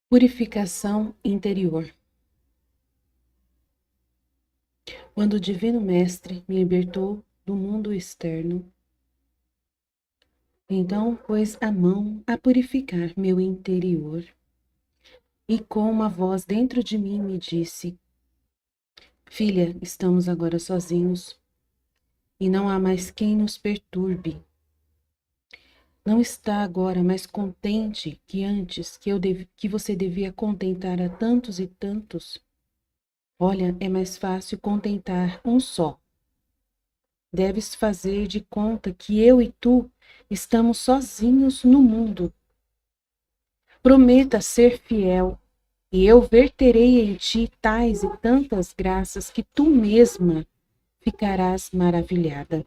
Purificação interior. Quando o Divino Mestre me libertou do mundo externo, então pôs a mão a purificar meu interior. E com uma voz dentro de mim me disse: Filha, estamos agora sozinhos e não há mais quem nos perturbe. Não está agora mais contente que antes, que você devia contentar a tantos e tantos? Olha, é mais fácil contentar um só. Deves fazer de conta que eu e tu estamos sozinhos no mundo. Prometa ser fiel, e eu verterei em ti tais e tantas graças que tu mesma ficarás maravilhada.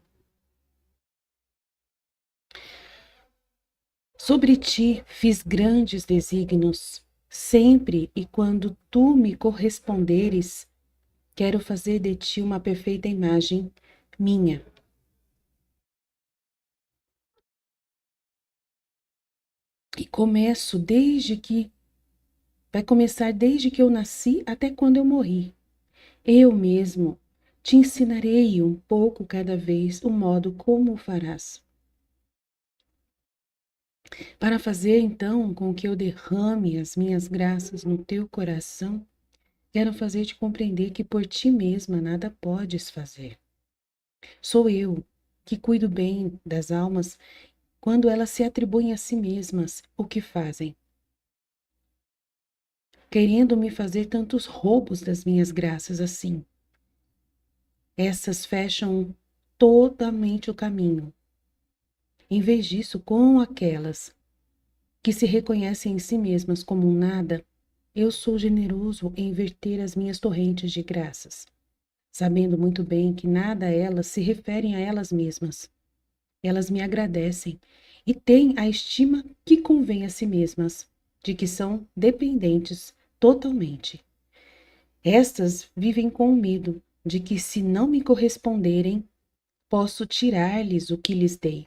Sobre ti fiz grandes desígnios. Sempre e quando tu me corresponderes, quero fazer de ti uma perfeita imagem minha. E vai começar desde que eu nasci até quando eu morri. Eu mesmo te ensinarei um pouco cada vez o modo como o farás. Para fazer então com que eu derrame as minhas graças no teu coração, quero fazer-te compreender que por ti mesma nada podes fazer. Sou eu que cuido bem das almas quando elas se atribuem a si mesmas o que fazem, querendo me fazer tantos roubos das minhas graças assim. Essas fecham totalmente o caminho. Em vez disso, com aquelas que se reconhecem em si mesmas como um nada, eu sou generoso em verter as minhas torrentes de graças, sabendo muito bem que nada elas se referem a elas mesmas. Elas me agradecem e têm a estima que convém a si mesmas, de que são dependentes totalmente. Estas vivem com o medo de que, se não me corresponderem, posso tirar-lhes o que lhes dei,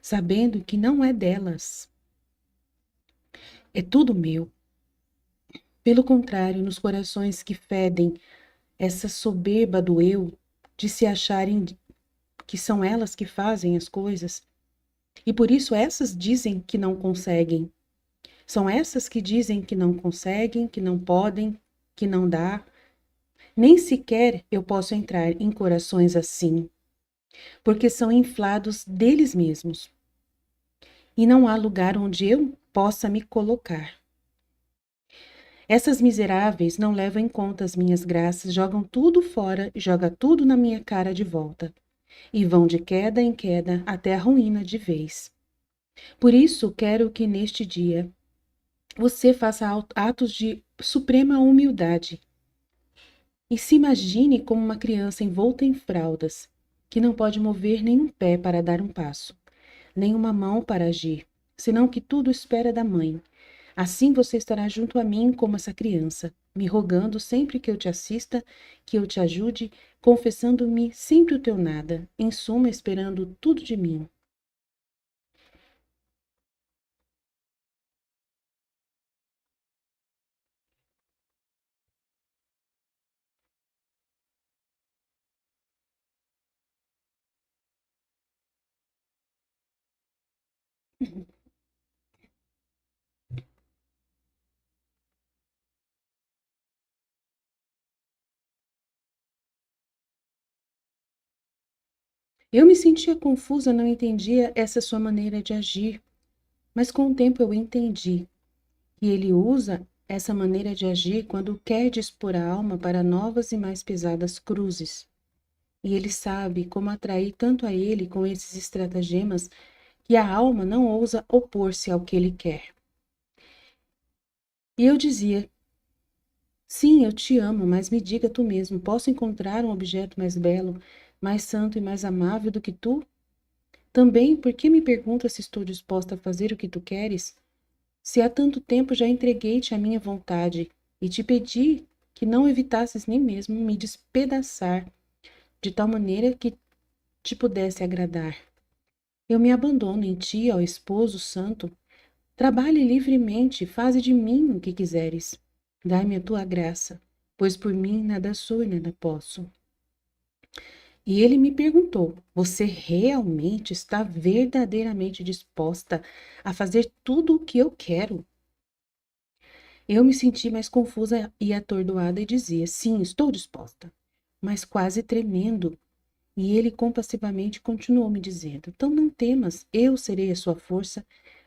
sabendo que não é delas, é tudo meu. Pelo contrário, nos corações que fedem essa soberba do eu, de se acharem que são elas que fazem as coisas, e por isso essas dizem que não conseguem. São essas que dizem que não conseguem, que não podem, que não dá. Nem sequer eu posso entrar em corações assim, porque são inflados deles mesmos. E não há lugar onde eu possa me colocar. Essas miseráveis não levam em conta as minhas graças, jogam tudo fora, jogam tudo na minha cara de volta, e vão de queda em queda até a ruína de vez. Por isso, quero que neste dia você faça atos de suprema humildade e se imagine como uma criança envolta em fraldas, que não pode mover nenhum pé para dar um passo, nem uma mão para agir, senão que tudo espera da mãe. Assim você estará junto a mim como essa criança, me rogando sempre que eu te assista, que eu te ajude, confessando-me sempre o teu nada, em suma, esperando tudo de mim. Eu me sentia confusa, não entendia essa sua maneira de agir, mas com o tempo eu entendi que ele usa essa maneira de agir quando quer dispor a alma para novas e mais pesadas cruzes. E ele sabe como atrair tanto a ele com esses estratagemas que a alma não ousa opor-se ao que ele quer. E eu dizia: sim, eu te amo, mas me diga tu mesmo, posso encontrar um objeto mais belo, mais santo e mais amável do que tu? Também, por que me perguntas se estou disposta a fazer o que tu queres? Se há tanto tempo já entreguei-te a minha vontade e te pedi que não evitasses nem mesmo me despedaçar, de tal maneira que te pudesse agradar. Eu me abandono em ti, ó esposo santo, Trabalhe livremente, faze de mim o que quiseres. Dai-me a tua graça, pois por mim nada sou e nada posso. E ele me perguntou: você realmente está verdadeiramente disposta a fazer tudo o que eu quero? Eu me senti mais confusa e atordoada e dizia: sim, estou disposta, mas quase tremendo. E ele compassivamente continuou me dizendo: então não temas, eu serei a sua força.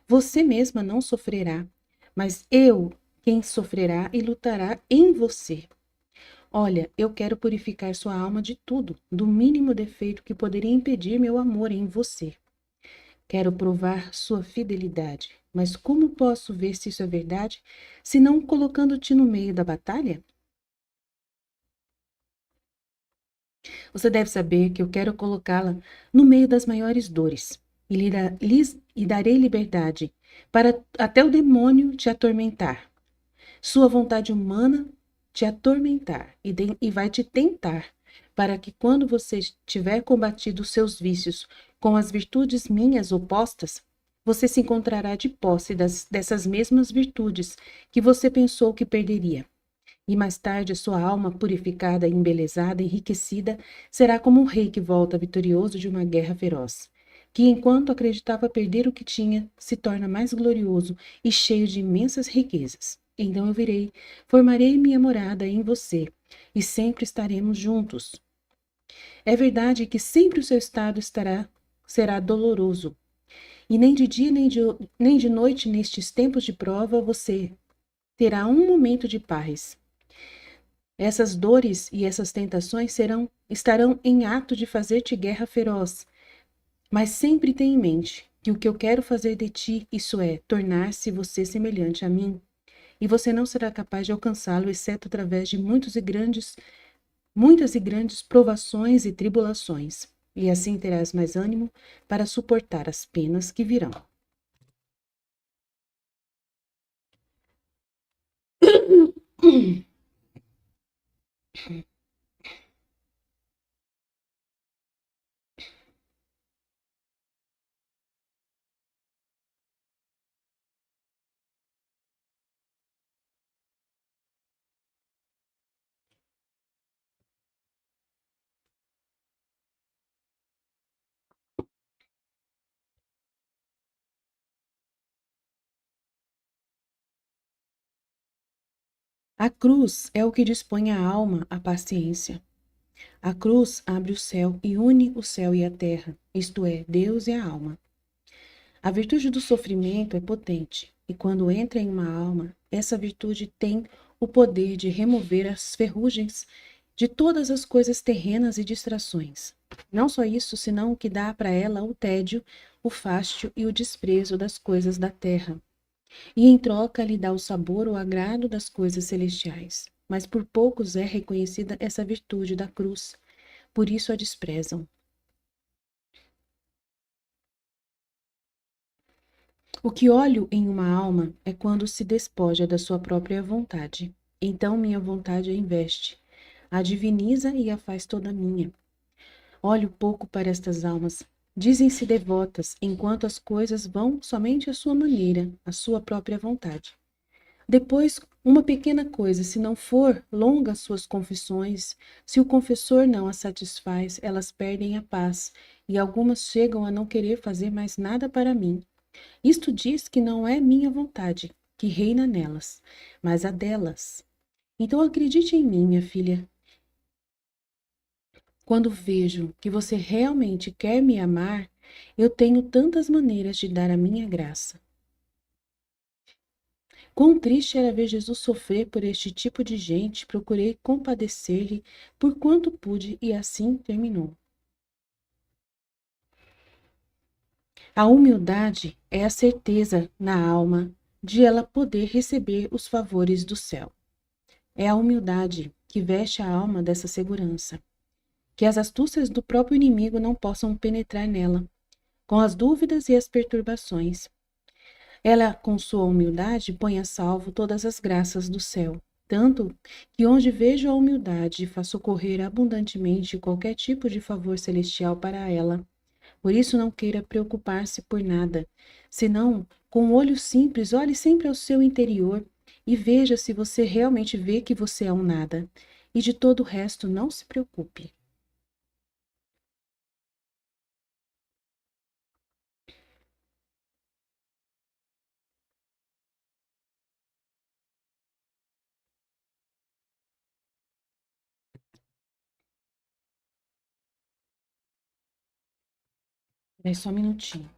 Você mesma não sofrerá, mas eu quem sofrerá e lutará em você. Olha, eu quero purificar sua alma de tudo, do mínimo defeito que poderia impedir meu amor em você. Quero provar sua fidelidade, mas como posso ver se isso é verdade, se não colocando-te no meio da batalha? Você deve saber que eu quero colocá-la no meio das maiores dores e darei liberdade para até o demônio te atormentar. Sua vontade humana te atormentar e vai te tentar, para que quando você tiver combatido os seus vícios com as virtudes minhas opostas, você se encontrará de posse dessas mesmas virtudes que você pensou que perderia. E mais tarde, sua alma purificada, embelezada, enriquecida, será como um rei que volta vitorioso de uma guerra feroz, que enquanto acreditava perder o que tinha, se torna mais glorioso e cheio de imensas riquezas. Então eu virei, formarei minha morada em você, e sempre estaremos juntos. É verdade que sempre o seu estado será doloroso, e nem de dia nem de noite nestes tempos de prova você terá um momento de paz. Essas dores e essas tentações estarão em ato de fazer-te guerra feroz, mas sempre tenha em mente que o que eu quero fazer de ti, isso é, tornar-se você semelhante a mim, e você não será capaz de alcançá-lo, exceto através de muitas e grandes provações e tribulações, e assim terás mais ânimo para suportar as penas que virão. A cruz é o que dispõe a alma à paciência. A cruz abre o céu e une o céu e a terra, isto é, Deus e a alma. A virtude do sofrimento é potente, e quando entra em uma alma, essa virtude tem o poder de remover as ferrugens de todas as coisas terrenas e distrações. Não só isso, senão o que dá para ela o tédio, o fástio e o desprezo das coisas da terra. E em troca lhe dá o sabor ou agrado das coisas celestiais. Mas por poucos é reconhecida essa virtude da cruz, por isso a desprezam. O que olho em uma alma é quando se despoja da sua própria vontade. Então minha vontade a investe, a diviniza e a faz toda minha. Olho pouco para estas almas. Dizem-se devotas, enquanto as coisas vão somente à sua maneira, à sua própria vontade. Depois, uma pequena coisa, se não for longa suas confissões, se o confessor não as satisfaz, elas perdem a paz, e algumas chegam a não querer fazer mais nada para mim. Isto diz que não é minha vontade que reina nelas, mas a delas. Então acredite em mim, minha filha. Quando vejo que você realmente quer me amar, eu tenho tantas maneiras de dar a minha graça. Quão triste era ver Jesus sofrer por este tipo de gente, procurei compadecer-lhe por quanto pude e assim terminou. A humildade é a certeza na alma de ela poder receber os favores do céu. É a humildade que veste a alma dessa segurança, que as astúcias do próprio inimigo não possam penetrar nela, com as dúvidas e as perturbações. Ela, com sua humildade, põe a salvo todas as graças do céu, tanto que onde vejo a humildade faço correr abundantemente qualquer tipo de favor celestial para ela. Por isso não queira preocupar-se por nada, senão Com um olho simples, olhe sempre ao seu interior e veja se você realmente vê que você é um nada. E de todo o resto, não se preocupe. É só um minutinho.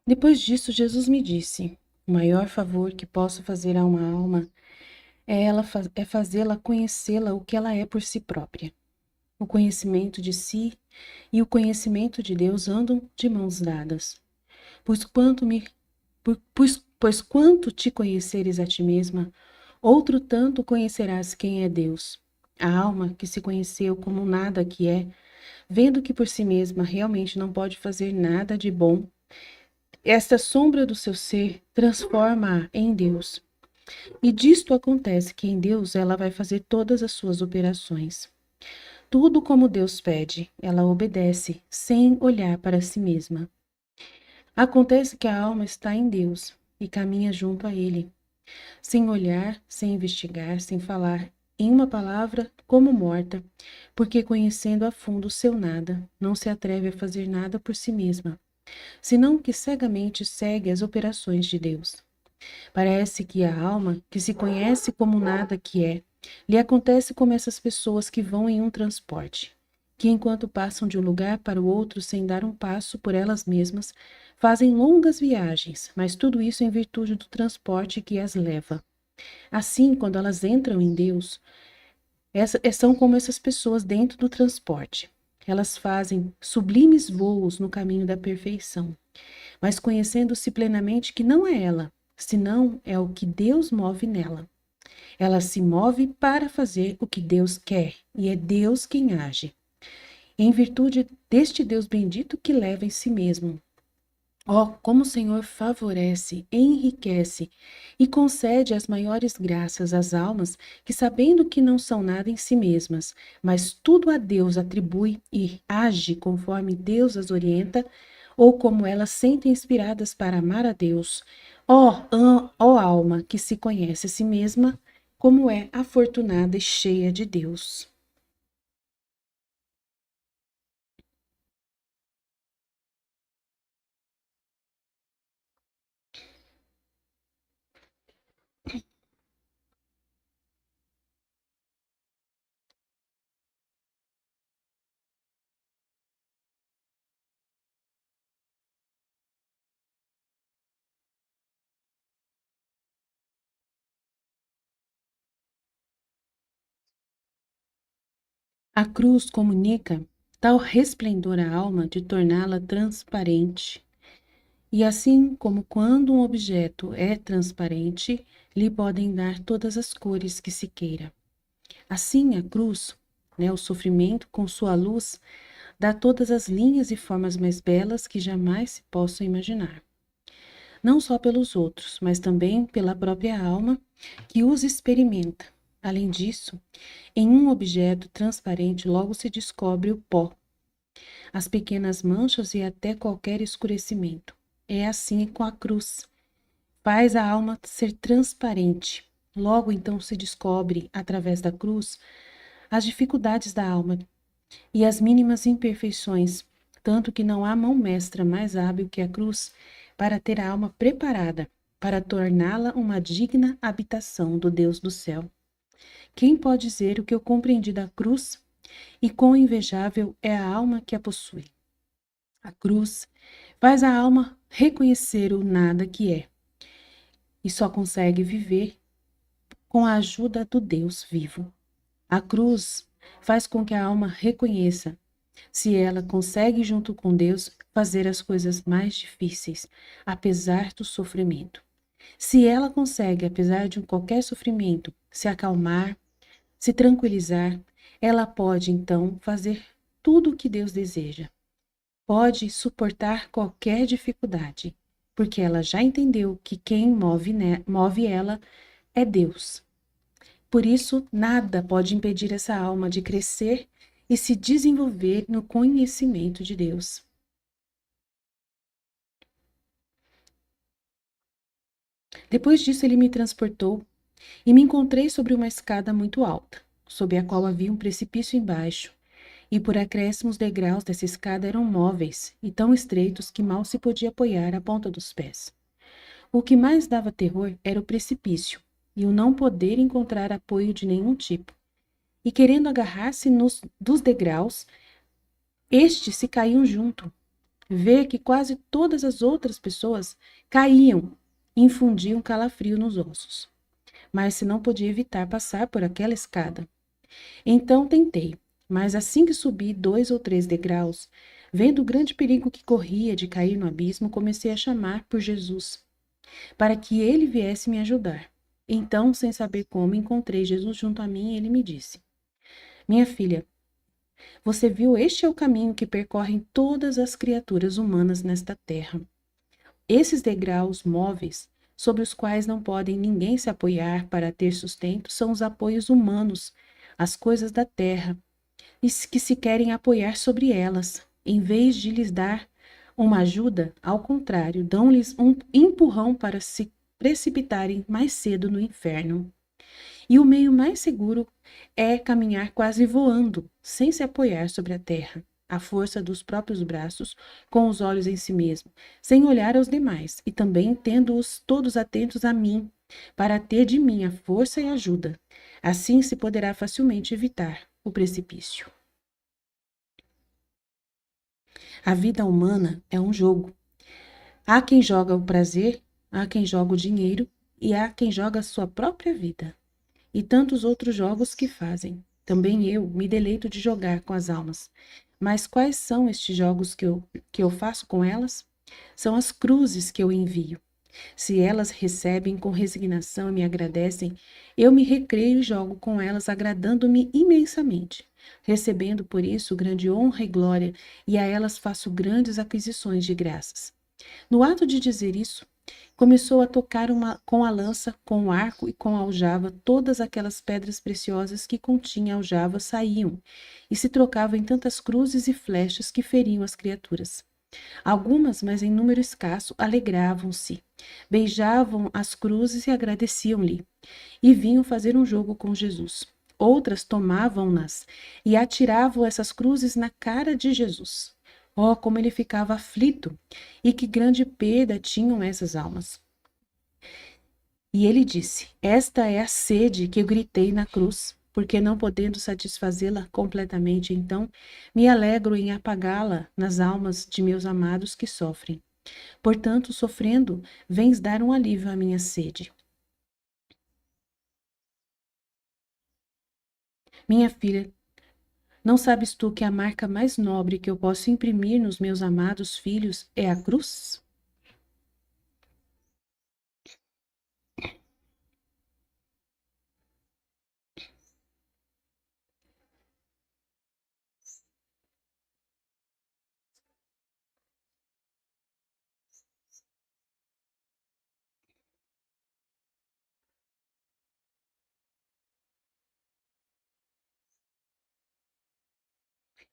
Depois disso, Jesus me disse: o maior favor que posso fazer a uma alma é fazê-la conhecê-la o que ela é por si própria. O conhecimento de si e o conhecimento de Deus andam de mãos dadas. Pois quanto te conheceres a ti mesma, outro tanto conhecerás quem é Deus. A alma que se conheceu como nada que é, vendo que por si mesma realmente não pode fazer nada de bom, esta sombra do seu ser transforma-a em Deus. E disto acontece que em Deus ela vai fazer todas as suas operações. Tudo como Deus pede, ela obedece, sem olhar para si mesma. Acontece que a alma está em Deus e caminha junto a Ele, sem olhar, sem investigar, sem falar, em uma palavra, como morta, porque conhecendo a fundo o seu nada, não se atreve a fazer nada por si mesma, senão que cegamente segue as operações de Deus. Parece que a alma, que se conhece como nada que é, lhe acontece como essas pessoas que vão em um transporte, que enquanto passam de um lugar para o outro sem dar um passo por elas mesmas, fazem longas viagens, mas tudo isso em virtude do transporte que as leva. Assim, quando elas entram em Deus, são como essas pessoas dentro do transporte. Elas fazem sublimes voos no caminho da perfeição, mas conhecendo-se plenamente que não é ela, senão é o que Deus move nela. Ela se move para fazer o que Deus quer, e é Deus quem age. Em virtude deste Deus bendito que leva em si mesmo. Oh, como o Senhor favorece, enriquece e concede as maiores graças às almas que, sabendo que não são nada em si mesmas, mas tudo a Deus atribui e age conforme Deus as orienta, ou como elas sentem inspiradas para amar a Deus. Ó alma que se conhece a si mesma, como é afortunada e cheia de Deus. A cruz comunica tal resplendor à alma de torná-la transparente. E assim como quando um objeto é transparente, lhe podem dar todas as cores que se queira. Assim a cruz, o sofrimento com sua luz, dá todas as linhas e formas mais belas que jamais se possam imaginar. Não só pelos outros, mas também pela própria alma que os experimenta. Além disso, em um objeto transparente logo se descobre o pó, as pequenas manchas e até qualquer escurecimento. É assim com a cruz. Faz a alma ser transparente. Logo então se descobre, através da cruz, as dificuldades da alma e as mínimas imperfeições, tanto que não há mão mestra mais hábil que a cruz para ter a alma preparada para torná-la uma digna habitação do Deus do céu. Quem pode dizer o que eu compreendi da cruz e quão invejável é a alma que a possui? A cruz faz a alma reconhecer o nada que é e só consegue viver com a ajuda do Deus vivo. A cruz faz com que a alma reconheça se ela consegue, junto com Deus, fazer as coisas mais difíceis, apesar do sofrimento. Se ela consegue, apesar de qualquer sofrimento, se acalmar, se tranquilizar, ela pode, então, fazer tudo o que Deus deseja. Pode suportar qualquer dificuldade, porque ela já entendeu que quem move ela é Deus. Por isso, nada pode impedir essa alma de crescer e se desenvolver no conhecimento de Deus. Depois disso, ele me transportou e me encontrei sobre uma escada muito alta, sob a qual havia um precipício embaixo, e por acréscimos degraus dessa escada eram móveis e tão estreitos que mal se podia apoiar a ponta dos pés. O que mais dava terror era o precipício e o não poder encontrar apoio de nenhum tipo. E querendo agarrar-se dos degraus, estes se caíam junto. Ver que quase todas as outras pessoas caíam e infundiam calafrio nos ossos. Mas se não podia evitar passar por aquela escada. Então tentei, mas assim que subi 2 ou 3 degraus, vendo o grande perigo que corria de cair no abismo, comecei a chamar por Jesus, para que ele viesse me ajudar. Então, sem saber como, encontrei Jesus junto a mim e ele me disse: Minha filha, você viu, este é o caminho que percorrem todas as criaturas humanas nesta terra. Esses degraus móveis, sobre os quais não podem ninguém se apoiar para ter sustento, são os apoios humanos, as coisas da terra, e que se querem apoiar sobre elas, em vez de lhes dar uma ajuda, ao contrário, dão-lhes um empurrão para se precipitarem mais cedo no inferno. E o meio mais seguro é caminhar quase voando, sem se apoiar sobre a terra, à força dos próprios braços, com os olhos em si mesmo, sem olhar aos demais, e também tendo-os todos atentos a mim, para ter de mim a força e ajuda. Assim se poderá facilmente evitar o precipício. A vida humana é um jogo. Há quem joga o prazer, há quem joga o dinheiro e há quem joga a sua própria vida. E tantos outros jogos que fazem. Também eu me deleito de jogar com as almas. Mas quais são estes jogos que eu faço com elas? São as cruzes que eu envio. Se elas recebem com resignação e me agradecem, eu me recreio e jogo com elas, agradando-me imensamente, recebendo por isso grande honra e glória, e a elas faço grandes aquisições de graças. No ato de dizer isso, começou a tocar com a lança, com o arco e com a aljava, todas aquelas pedras preciosas que continha a aljava saíam, e se trocavam em tantas cruzes e flechas que feriam as criaturas. Algumas, mas em número escasso, alegravam-se, beijavam as cruzes e agradeciam-lhe, e vinham fazer um jogo com Jesus. Outras tomavam-nas e atiravam essas cruzes na cara de Jesus. Oh, como ele ficava aflito! E que grande perda tinham essas almas! E ele disse: Esta é a sede que eu gritei na cruz, porque não podendo satisfazê-la completamente, então me alegro em apagá-la nas almas de meus amados que sofrem. Portanto, sofrendo, vens dar um alívio à minha sede. Minha filha, não sabes tu que a marca mais nobre que eu posso imprimir nos meus amados filhos é a cruz?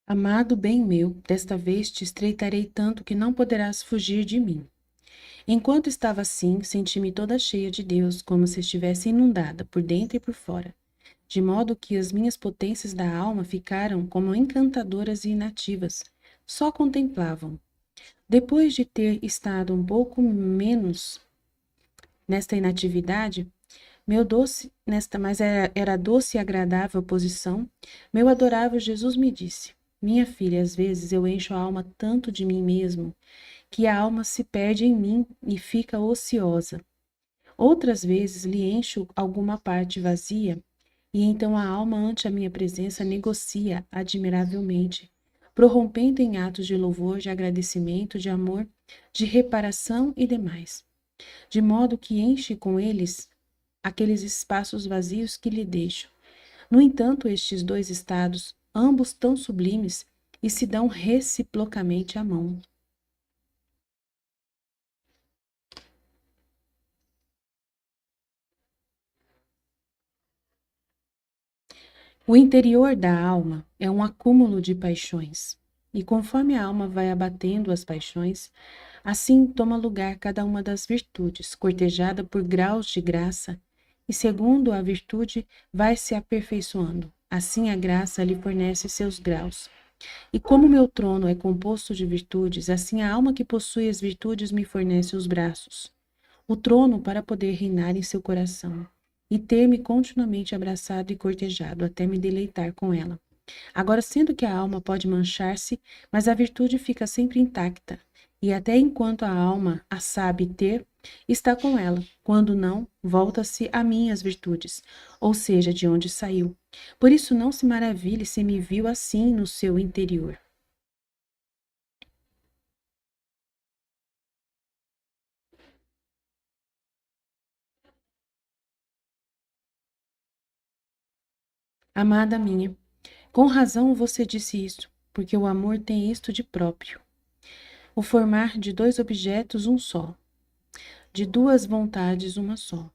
Amado bem meu, desta vez te estreitarei tanto que não poderás fugir de mim. Enquanto estava assim, senti-me toda cheia de Deus, como se estivesse inundada por dentro e por fora, de modo que as minhas potências da alma ficaram como encantadoras e inativas, só contemplavam. Depois de ter estado um pouco menos nesta inatividade, mas era doce e agradável posição, meu adorável Jesus me disse: Minha filha, às vezes eu encho a alma tanto de mim mesmo, que a alma se perde em mim e fica ociosa. Outras vezes lhe encho alguma parte vazia, e então a alma ante a minha presença negocia admiravelmente, prorrompendo em atos de louvor, de agradecimento, de amor, de reparação e demais, de modo que enche com eles aqueles espaços vazios que lhe deixo, No entanto, estes dois estados, ambos tão sublimes, e se dão reciprocamente a mão. O interior da alma é um acúmulo de paixões, e conforme a alma vai abatendo as paixões, assim toma lugar cada uma das virtudes, cortejada por graus de graça, e segundo a virtude vai se aperfeiçoando. Assim a graça lhe fornece seus graus. E como meu trono é composto de virtudes, assim a alma que possui as virtudes me fornece os braços, o trono para poder reinar em seu coração e ter-me continuamente abraçado e cortejado até me deleitar com ela. Agora, sendo que a alma pode manchar-se, mas a virtude fica sempre intacta, e até enquanto a alma a sabe ter, está com ela. Quando não, volta-se a mim as virtudes, ou seja, de onde saiu. Por isso não se maravilhe se me viu assim no seu interior. Amada minha, com razão você disse isso, porque o amor tem isto de próprio, o formar de dois objetos um só, de duas vontades uma só.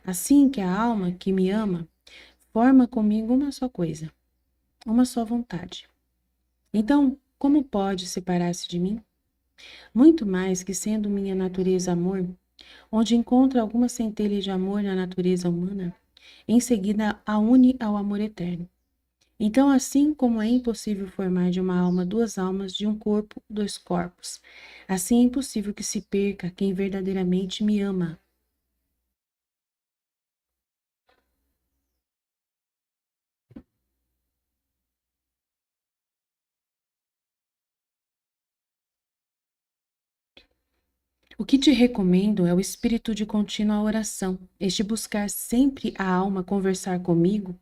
Assim que a alma que me ama forma comigo uma só coisa, uma só vontade. Então, como pode separar-se de mim? Muito mais que sendo minha natureza amor, onde encontra alguma centelha de amor na natureza humana, em seguida a une ao amor eterno. Então, assim como é impossível formar de uma alma duas almas, de um corpo, dois corpos, assim é impossível que se perca quem verdadeiramente me ama. O que te recomendo é o espírito de contínua oração, este buscar sempre a alma conversar comigo,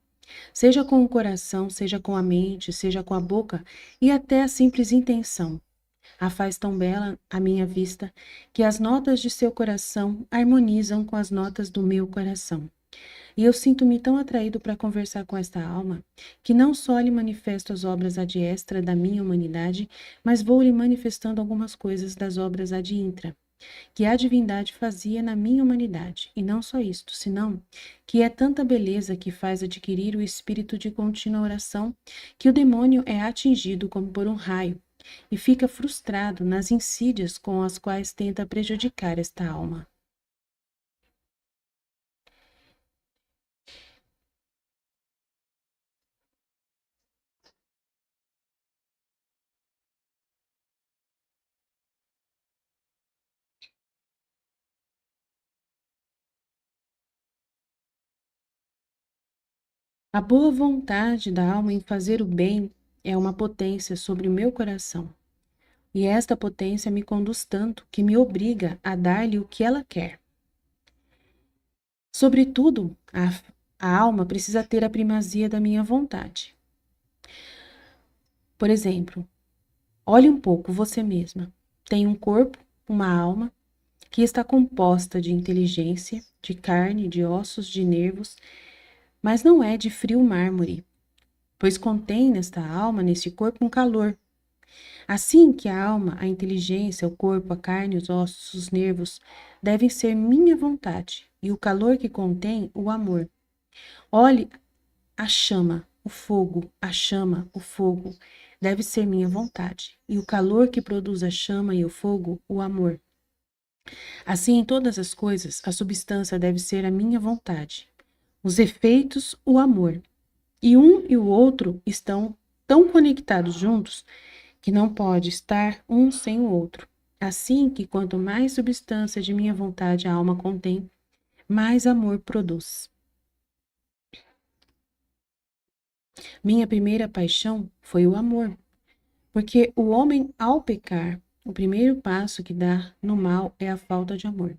seja com o coração, seja com a mente, seja com a boca e até a simples intenção. A faz tão bela à minha vista que as notas de seu coração harmonizam com as notas do meu coração. E eu sinto-me tão atraído para conversar com esta alma, que não só lhe manifesto as obras ad extra da minha humanidade, mas vou lhe manifestando algumas coisas das obras ad intra, que a divindade fazia na minha humanidade. E não só isto, senão que é tanta beleza que faz adquirir o espírito de contínua oração, que o demônio é atingido como por um raio, e fica frustrado nas insídias com as quais tenta prejudicar esta alma. A boa vontade da alma em fazer o bem é uma potência sobre o meu coração, e esta potência me conduz tanto que me obriga a dar-lhe o que ela quer. Sobretudo, a alma precisa ter a primazia da minha vontade. Por exemplo, olhe um pouco você mesma. Tem um corpo, uma alma, que está composta de inteligência, de carne, de ossos, de nervos, mas não é de frio mármore, pois contém nesta alma, neste corpo, um calor. Assim que a alma, a inteligência, o corpo, a carne, os ossos, os nervos devem ser minha vontade, e o calor que contém, o amor. Olhe a chama, o fogo, a chama, o fogo, deve ser minha vontade, e o calor que produz a chama e o fogo, o amor. Assim, em todas as coisas, a substância deve ser a minha vontade, os efeitos, o amor. E um e o outro estão tão conectados juntos que não pode estar um sem o outro. Assim que quanto mais substância de minha vontade a alma contém, mais amor produz. Minha primeira paixão foi o amor, porque o homem, ao pecar, o primeiro passo que dá no mal é a falta de amor.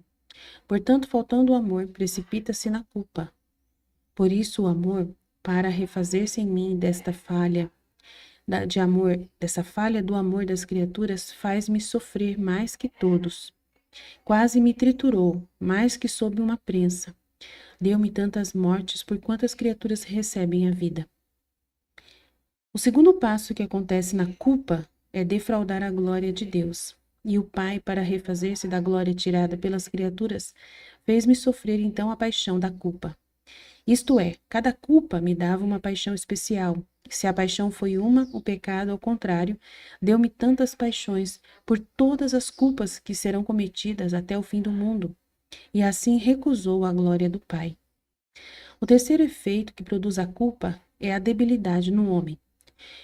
Portanto, faltando o amor, precipita-se na culpa. Por isso, o amor, para refazer-se em mim desta falha de amor, dessa falha do amor das criaturas, faz-me sofrer mais que todos. Quase me triturou, mais que sob uma prensa. Deu-me tantas mortes por quantas criaturas recebem a vida. O segundo passo que acontece na culpa é defraudar a glória de Deus. E o Pai, para refazer-se da glória tirada pelas criaturas, fez-me sofrer então a paixão da culpa. Isto é, cada culpa me dava uma paixão especial. Se a paixão foi uma, o pecado, ao contrário, deu-me tantas paixões por todas as culpas que serão cometidas até o fim do mundo. E assim recusou a glória do Pai. O terceiro efeito que produz a culpa é a debilidade no homem.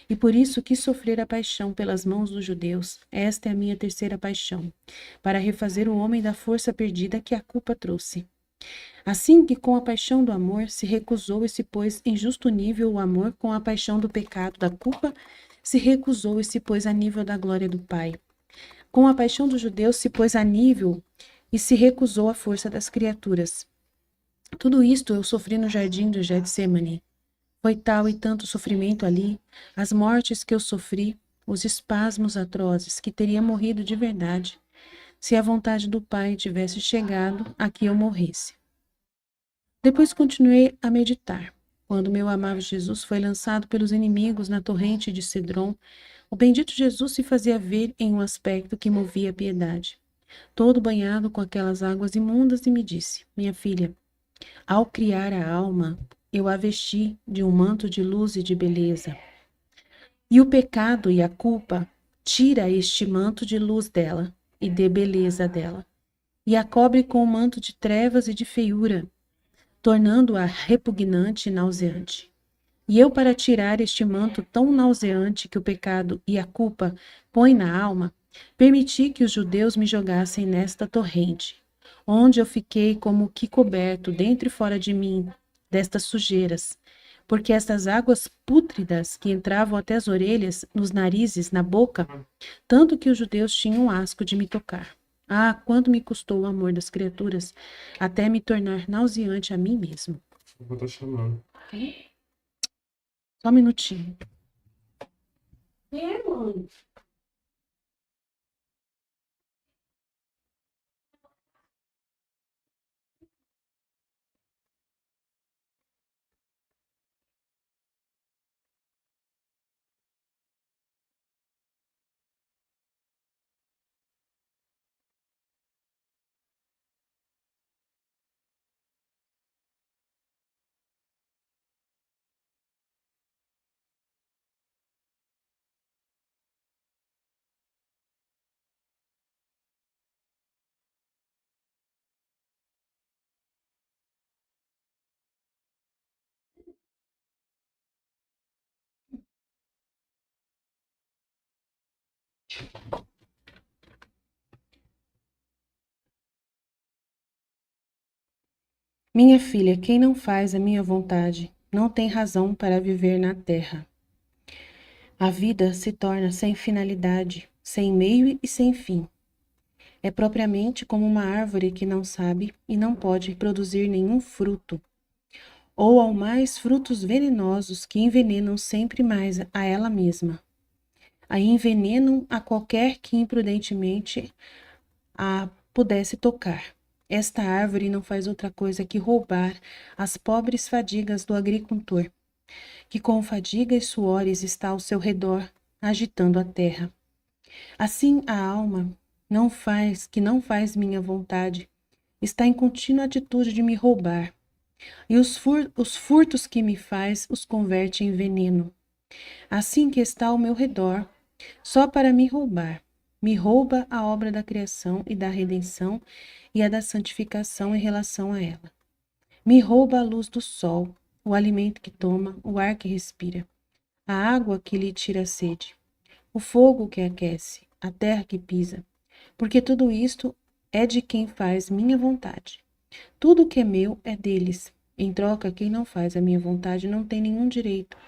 E por isso quis sofrer a paixão pelas mãos dos judeus. Esta é a minha terceira paixão, para refazer o homem da força perdida que a culpa trouxe. Assim que com a paixão do amor se recusou e se pôs em justo nível o amor com a paixão do pecado, da culpa, se recusou e se pôs a nível da glória do Pai. Com a paixão dos judeus se pôs a nível e se recusou a força das criaturas. Tudo isto eu sofri no jardim do Getsemane. Foi tal e tanto sofrimento ali, as mortes que eu sofri, os espasmos atrozes, que teria morrido de verdade, se a vontade do Pai tivesse chegado a que eu morresse. Depois continuei a meditar. Quando meu amável Jesus foi lançado pelos inimigos na torrente de Cedron, o bendito Jesus se fazia ver em um aspecto que movia a piedade, todo banhado com aquelas águas imundas, e me disse: minha filha, ao criar a alma, eu a vesti de um manto de luz e de beleza. E o pecado e a culpa tira este manto de luz dela e de beleza dela, e a cobre com um manto de trevas e de feiura, tornando-a repugnante e nauseante. E eu, para tirar este manto tão nauseante que o pecado e a culpa põem na alma, permiti que os judeus me jogassem nesta torrente, onde eu fiquei como que coberto dentro e fora de mim destas sujeiras, porque estas águas pútridas que entravam até as orelhas, nos narizes, na boca, tanto que os judeus tinham asco de me tocar. Ah, quanto me custou o amor das criaturas, até me tornar nauseante a mim mesmo. Eu vou estar chamando. Só um minutinho. É, mãe. Minha filha, quem não faz a minha vontade, não tem razão para viver na terra. A vida se torna sem finalidade, sem meio e sem fim. É propriamente como uma árvore que não sabe e não pode produzir nenhum fruto, ou ao mais frutos venenosos que envenenam sempre mais a ela mesma. Aí envenenam a qualquer que imprudentemente a pudesse tocar. Esta árvore não faz outra coisa que roubar as pobres fadigas do agricultor, que com fadiga e suores está ao seu redor, agitando a terra. Assim a alma que não faz minha vontade, está em contínua atitude de me roubar, e os furtos que me faz os converte em veneno. Assim que está ao meu redor, só para me roubar. Me rouba a obra da criação e da redenção e a da santificação em relação a ela. Me rouba a luz do sol, o alimento que toma, o ar que respira, a água que lhe tira a sede, o fogo que aquece, a terra que pisa, porque tudo isto é de quem faz minha vontade. Tudo que é meu é deles. Em troca, quem não faz a minha vontade não tem nenhum direito,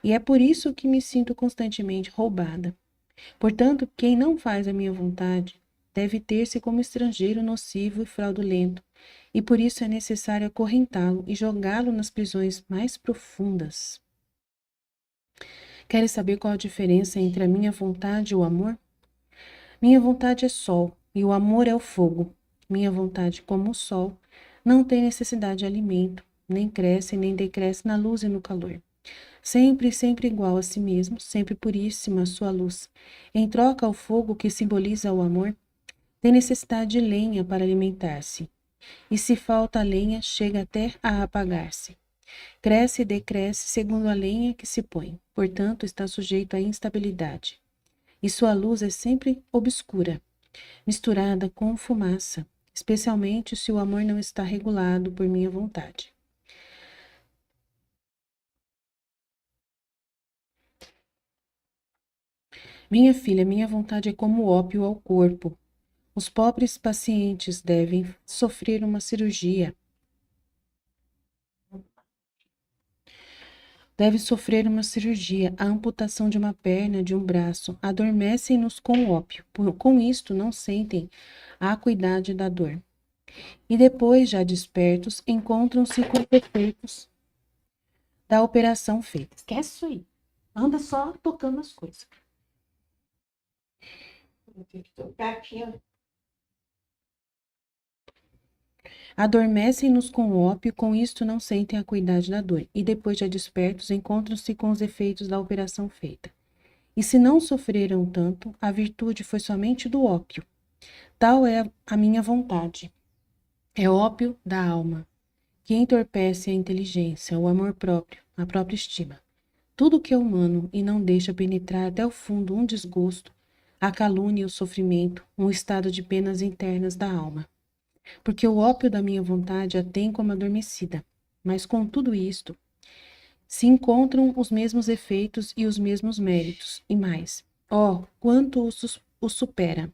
e é por isso que me sinto constantemente roubada. Portanto, quem não faz a minha vontade deve ter-se como estrangeiro nocivo e fraudulento, e por isso é necessário acorrentá-lo e jogá-lo nas prisões mais profundas. Queres saber qual a diferença entre a minha vontade e o amor? Minha vontade é sol, e o amor é o fogo. Minha vontade, como o sol, não tem necessidade de alimento, nem cresce nem decresce na luz e no calor. Sempre igual a si mesmo, sempre puríssima a sua luz. Em troca ao fogo que simboliza o amor, tem necessidade de lenha para alimentar-se. E se falta a lenha, chega até a apagar-se. Cresce e decresce segundo a lenha que se põe, portanto está sujeito à instabilidade. E sua luz é sempre obscura, misturada com fumaça, especialmente se o amor não está regulado por minha vontade. Minha filha, minha vontade é como ópio ao corpo. Os pobres pacientes devem sofrer uma cirurgia. Deve sofrer uma cirurgia, a amputação de uma perna, de um braço. Adormecem-nos com ópio. Com isto, não sentem a acuidade da dor. E depois, já despertos, encontram-se com os efeitos da operação feita. Esquece isso aí. Anda só tocando as coisas. Vou ter que tocar aqui, ó. Adormecem-nos com ópio, com isto não sentem a acuidade da dor, e depois já despertos encontram-se com os efeitos da operação feita. E se não sofreram tanto, a virtude foi somente do ópio. Tal é a minha vontade. É ópio da alma, que entorpece a inteligência, o amor próprio, a própria estima. Tudo que é humano e não deixa penetrar até o fundo um desgosto, a calúnia e o sofrimento, um estado de penas internas da alma. Porque o ópio da minha vontade a tem como adormecida. Mas com tudo isto, se encontram os mesmos efeitos e os mesmos méritos, e mais. Oh, quanto o supera!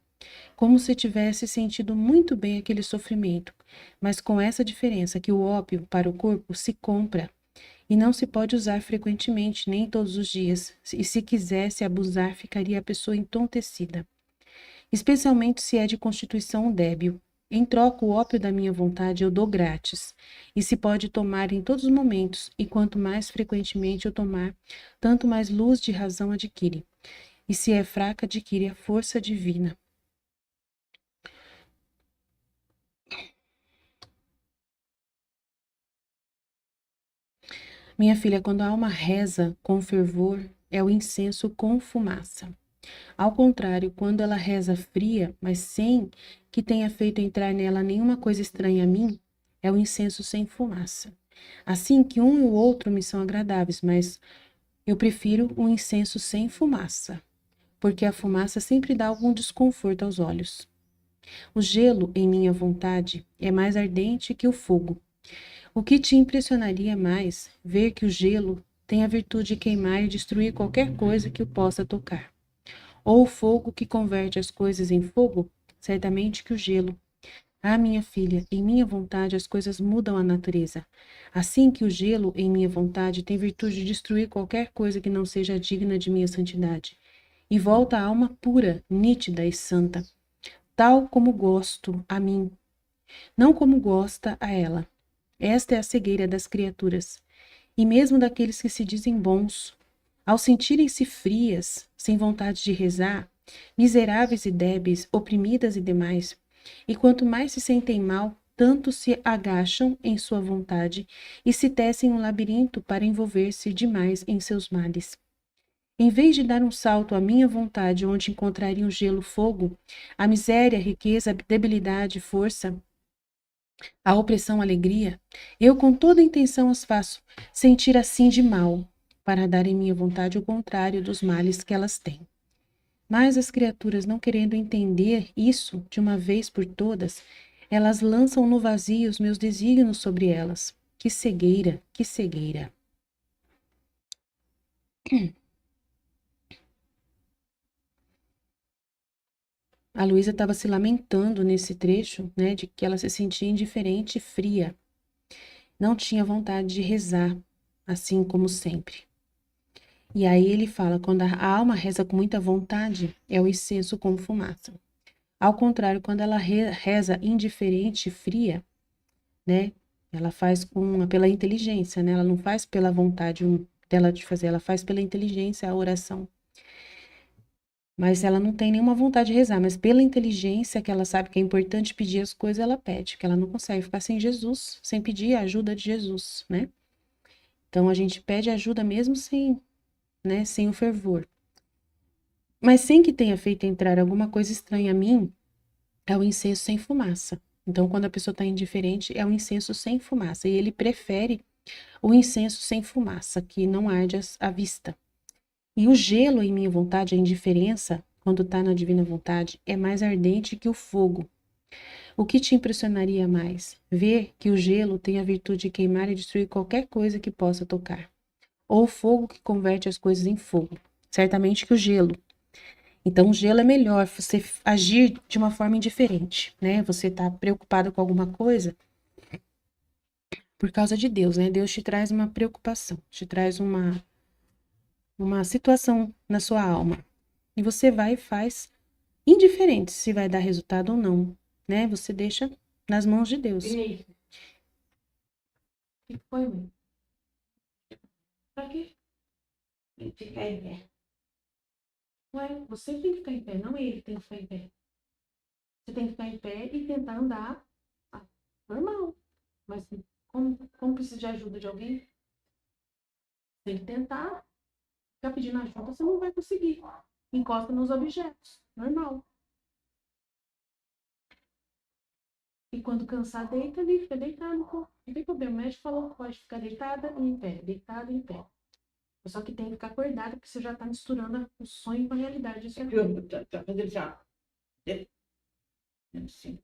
Como se tivesse sentido muito bem aquele sofrimento, mas com essa diferença que o ópio para o corpo se compra e não se pode usar frequentemente, nem todos os dias, e se quisesse abusar, ficaria a pessoa entontecida, especialmente se é de constituição débil. Em troca, o ópio da minha vontade eu dou grátis, e se pode tomar em todos os momentos, e quanto mais frequentemente eu tomar, tanto mais luz de razão adquire, e se é fraca, adquire a força divina. Minha filha, quando a alma reza com fervor, é o incenso com fumaça. Ao contrário, quando ela reza fria, mas sem que tenha feito entrar nela nenhuma coisa estranha a mim, é o incenso sem fumaça. Assim que um e o outro me são agradáveis, mas eu prefiro o incenso sem fumaça, porque a fumaça sempre dá algum desconforto aos olhos. O gelo, em minha vontade, é mais ardente que o fogo. O que te impressionaria mais, ver que o gelo tem a virtude de queimar e destruir qualquer coisa que o possa tocar. Ou o fogo que converte as coisas em fogo, certamente que o gelo. Ah, minha filha, em minha vontade as coisas mudam a natureza. Assim que o gelo, em minha vontade, tem virtude de destruir qualquer coisa que não seja digna de minha santidade. E volta a alma pura, nítida e santa, tal como gosto a mim, não como gosta a ela. Esta é a cegueira das criaturas, e mesmo daqueles que se dizem bons. Ao sentirem-se frias, sem vontade de rezar, miseráveis e débeis, oprimidas e demais, e quanto mais se sentem mal, tanto se agacham em sua vontade e se tecem um labirinto para envolver-se demais em seus males. Em vez de dar um salto à minha vontade, onde encontrariam gelo, fogo, a miséria, a riqueza, a debilidade, força, a opressão, a alegria, eu com toda a intenção as faço sentir assim de mal, para dar em minha vontade o contrário dos males que elas têm. Mas as criaturas, não querendo entender isso de uma vez por todas, elas lançam no vazio os meus desígnios sobre elas. Que cegueira, que cegueira. A Luísa estava se lamentando nesse trecho, né, de que ela se sentia indiferente e fria. Não tinha vontade de rezar, assim como sempre. E aí ele fala, quando a alma reza com muita vontade, é o incenso como fumaça. Ao contrário, quando ela reza indiferente e fria, né, ela faz pela inteligência, né, ela não faz pela vontade dela de fazer, ela faz pela inteligência a oração. Mas ela não tem nenhuma vontade de rezar, mas pela inteligência que ela sabe que é importante pedir as coisas, ela pede, porque ela não consegue ficar sem Jesus, sem pedir a ajuda de Jesus, né? Então a gente pede ajuda mesmo sem, né, sem o fervor. Mas sem que tenha feito entrar alguma coisa estranha a mim, é o incenso sem fumaça. Então, quando a pessoa está indiferente, é o incenso sem fumaça. E ele prefere o incenso sem fumaça, que não arde à vista. E o gelo em minha vontade, a indiferença, quando está na divina vontade, é mais ardente que o fogo. O que te impressionaria mais? Ver que o gelo tem a virtude de queimar e destruir qualquer coisa que possa tocar. Ou o fogo que converte as coisas em fogo. Certamente que o gelo. Então, o gelo é melhor você agir de uma forma indiferente, né? Você está preocupado com alguma coisa por causa de Deus, né? Deus te traz uma preocupação, te traz uma situação na sua alma. E você vai e faz, indiferente se vai dar resultado ou não, né? Você deixa nas mãos de Deus. E aí? O que foi, mãe? Pra quê? Ficar em pé. Ué, você tem que ficar em pé, não ele tem que ficar em pé. Você tem que ficar em pé e tentar andar normal. Mas como precisa de ajuda de alguém, tem que tentar. Ficar pedindo ajuda, você não vai conseguir. Encosta nos objetos, normal. E quando cansar, deita ali, fica deitado. Pô. Não tem problema. O médico falou que pode ficar deitada e em pé, deitada e em pé. Só que tem que ficar acordada, porque você já está misturando o sonho com a realidade. Isso Sim.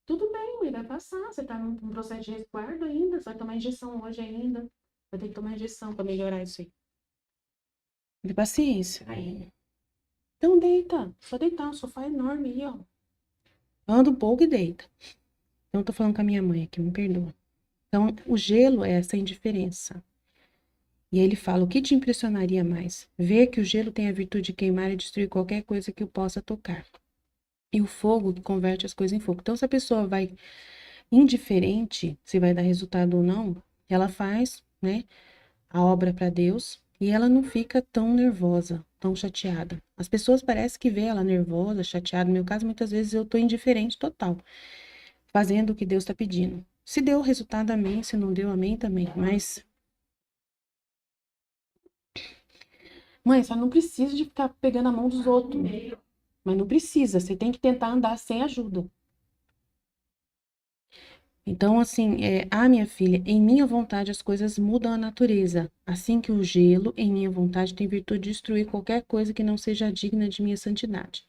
Tudo bem, vai passar. Você está num processo de resguardo ainda, você vai tomar injeção hoje ainda. Vai ter que tomar injeção para melhorar isso aí. De paciência. Aí. Então deita, só deitar, um sofá enorme aí, ó. Anda um pouco e deita. Então, tô falando com a minha mãe aqui, me perdoa. Então, o gelo é essa indiferença. E aí ele fala: o que te impressionaria mais? Ver que o gelo tem a virtude de queimar e destruir qualquer coisa que o possa tocar. E o fogo que converte as coisas em fogo. Então, se a pessoa vai indiferente, se vai dar resultado ou não, ela faz, né, a obra para Deus e ela não fica tão nervosa, tão chateada. As pessoas parecem que vê ela nervosa, chateada. No meu caso, muitas vezes eu tô indiferente total, fazendo o que Deus está pedindo. Se deu o resultado, amém. Se não deu, amém também. Mas, mãe, só não precisa de ficar pegando a mão dos outros. Mas não precisa, você tem que tentar andar sem ajuda. Então, assim, minha filha, em minha vontade as coisas mudam a natureza. Assim que o gelo, em minha vontade, tem virtude de destruir qualquer coisa que não seja digna de minha santidade.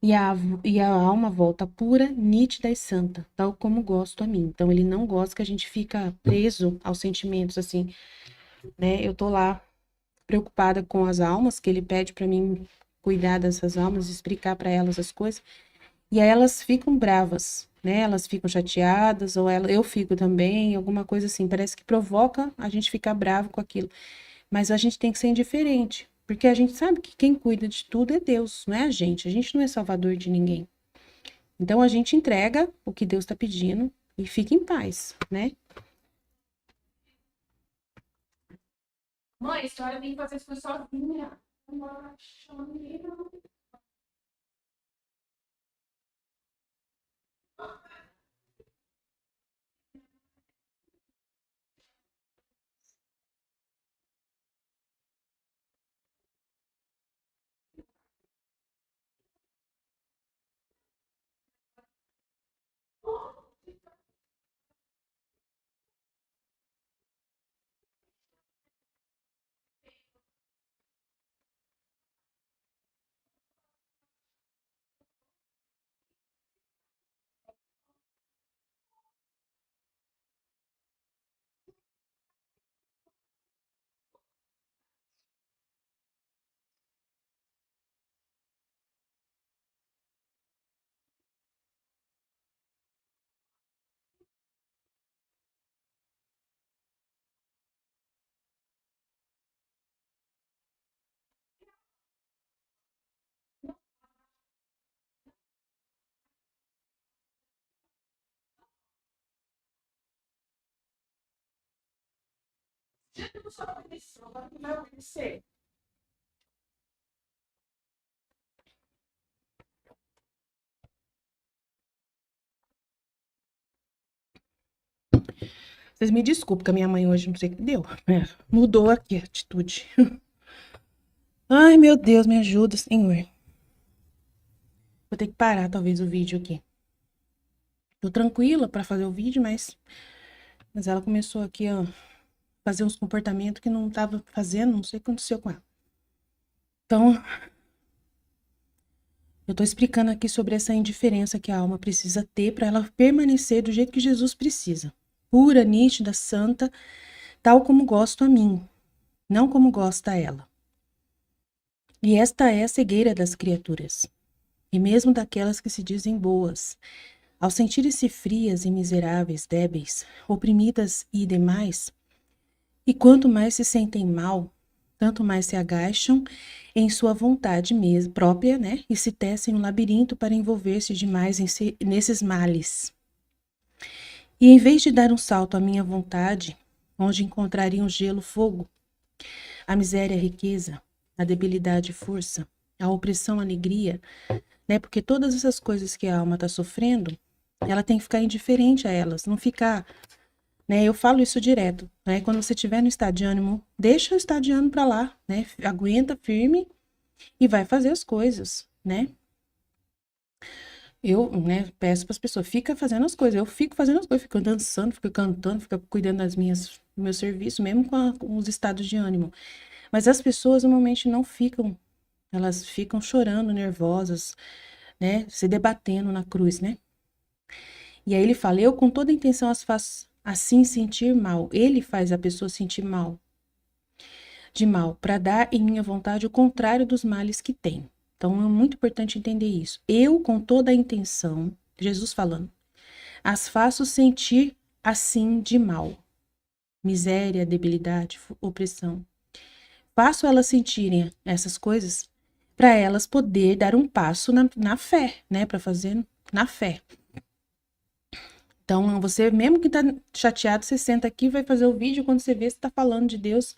E a alma volta pura, nítida e santa, tal como gosto a mim. Então, ele não gosta que a gente fica preso aos sentimentos, assim, né? Eu tô lá preocupada com as almas, que ele pede para mim cuidar dessas almas, explicar para elas as coisas, e aí elas ficam bravas, né? Elas ficam chateadas, ou eu fico também, alguma coisa assim, parece que provoca a gente ficar bravo com aquilo. Mas a gente tem que ser indiferente, porque a gente sabe que quem cuida de tudo é Deus, não é a gente não é salvador de ninguém. Então a gente entrega o que Deus está pedindo e fica em paz, né? Mãe, a senhora tem que fazer isso sozinha. Não chama ninguém, não. Não sabe isso, não vai obedecer. Vocês me desculpem, que a minha mãe hoje não sei o que deu. Mudou aqui a atitude. Ai, meu Deus, me ajuda, Senhor. Vou ter que parar, talvez, o vídeo aqui. Tô tranquila pra fazer o vídeo, mas ela começou aqui a fazer uns comportamentos que não tava fazendo, não sei o que aconteceu com ela. Então, eu tô explicando aqui sobre essa indiferença que a alma precisa ter para ela permanecer do jeito que Jesus precisa. Pura, nítida, santa, tal como gosto a mim, não como gosta ela. E esta é a cegueira das criaturas, e mesmo daquelas que se dizem boas. Ao sentirem-se frias e miseráveis, débeis, oprimidas e demais, e quanto mais se sentem mal, tanto mais se agacham em sua vontade mesmo, própria, né? E se tecem um labirinto para envolver-se demais nesses males. E em vez de dar um salto à minha vontade, onde encontrariam gelo, fogo, a miséria, a riqueza, a debilidade, força, a opressão, alegria, né? Porque todas essas coisas que a alma está sofrendo, ela tem que ficar indiferente a elas, não ficar, né? Eu falo isso direto, né? Quando você estiver no estado de ânimo, deixa o estado de ânimo para lá, né? Aguenta firme e vai fazer as coisas, né? Eu, né, peço para as pessoas, fica fazendo as coisas. Eu fico fazendo as coisas, fico dançando, fico cantando, fico cuidando do meu serviço, mesmo com os estados de ânimo. Mas as pessoas normalmente não ficam, elas ficam chorando, nervosas, né, se debatendo na cruz, né? E aí ele fala, eu com toda a intenção as faço assim sentir mal. Ele faz a pessoa sentir mal, de mal, para dar em minha vontade o contrário dos males que tem. Então é muito importante entender isso. Eu com toda a intenção, Jesus falando, as faço sentir assim de mal. Miséria, debilidade, opressão. Faço elas sentirem essas coisas para elas poder dar um passo na fé, né? Para fazer na fé. Então, você, mesmo que tá chateado, você senta aqui, vai fazer o vídeo, quando você vê, você tá falando de Deus,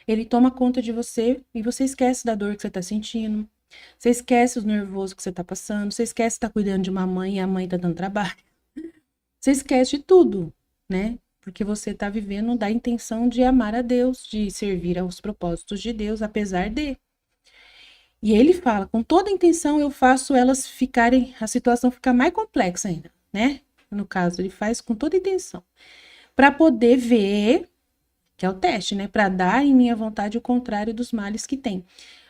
ele toma conta de você e você esquece da dor que você tá sentindo. Você esquece o nervoso que você tá passando, você esquece que tá cuidando de uma mãe e a mãe tá dando trabalho. Você esquece de tudo, né? Porque você tá vivendo da intenção de amar a Deus, de servir aos propósitos de Deus, apesar de. E ele fala, com toda a intenção eu faço elas ficarem, a situação ficar mais complexa ainda, né? No caso, ele faz com toda a intenção. Para poder ver, que é o teste, né? Para dar em minha vontade o contrário dos males que tem.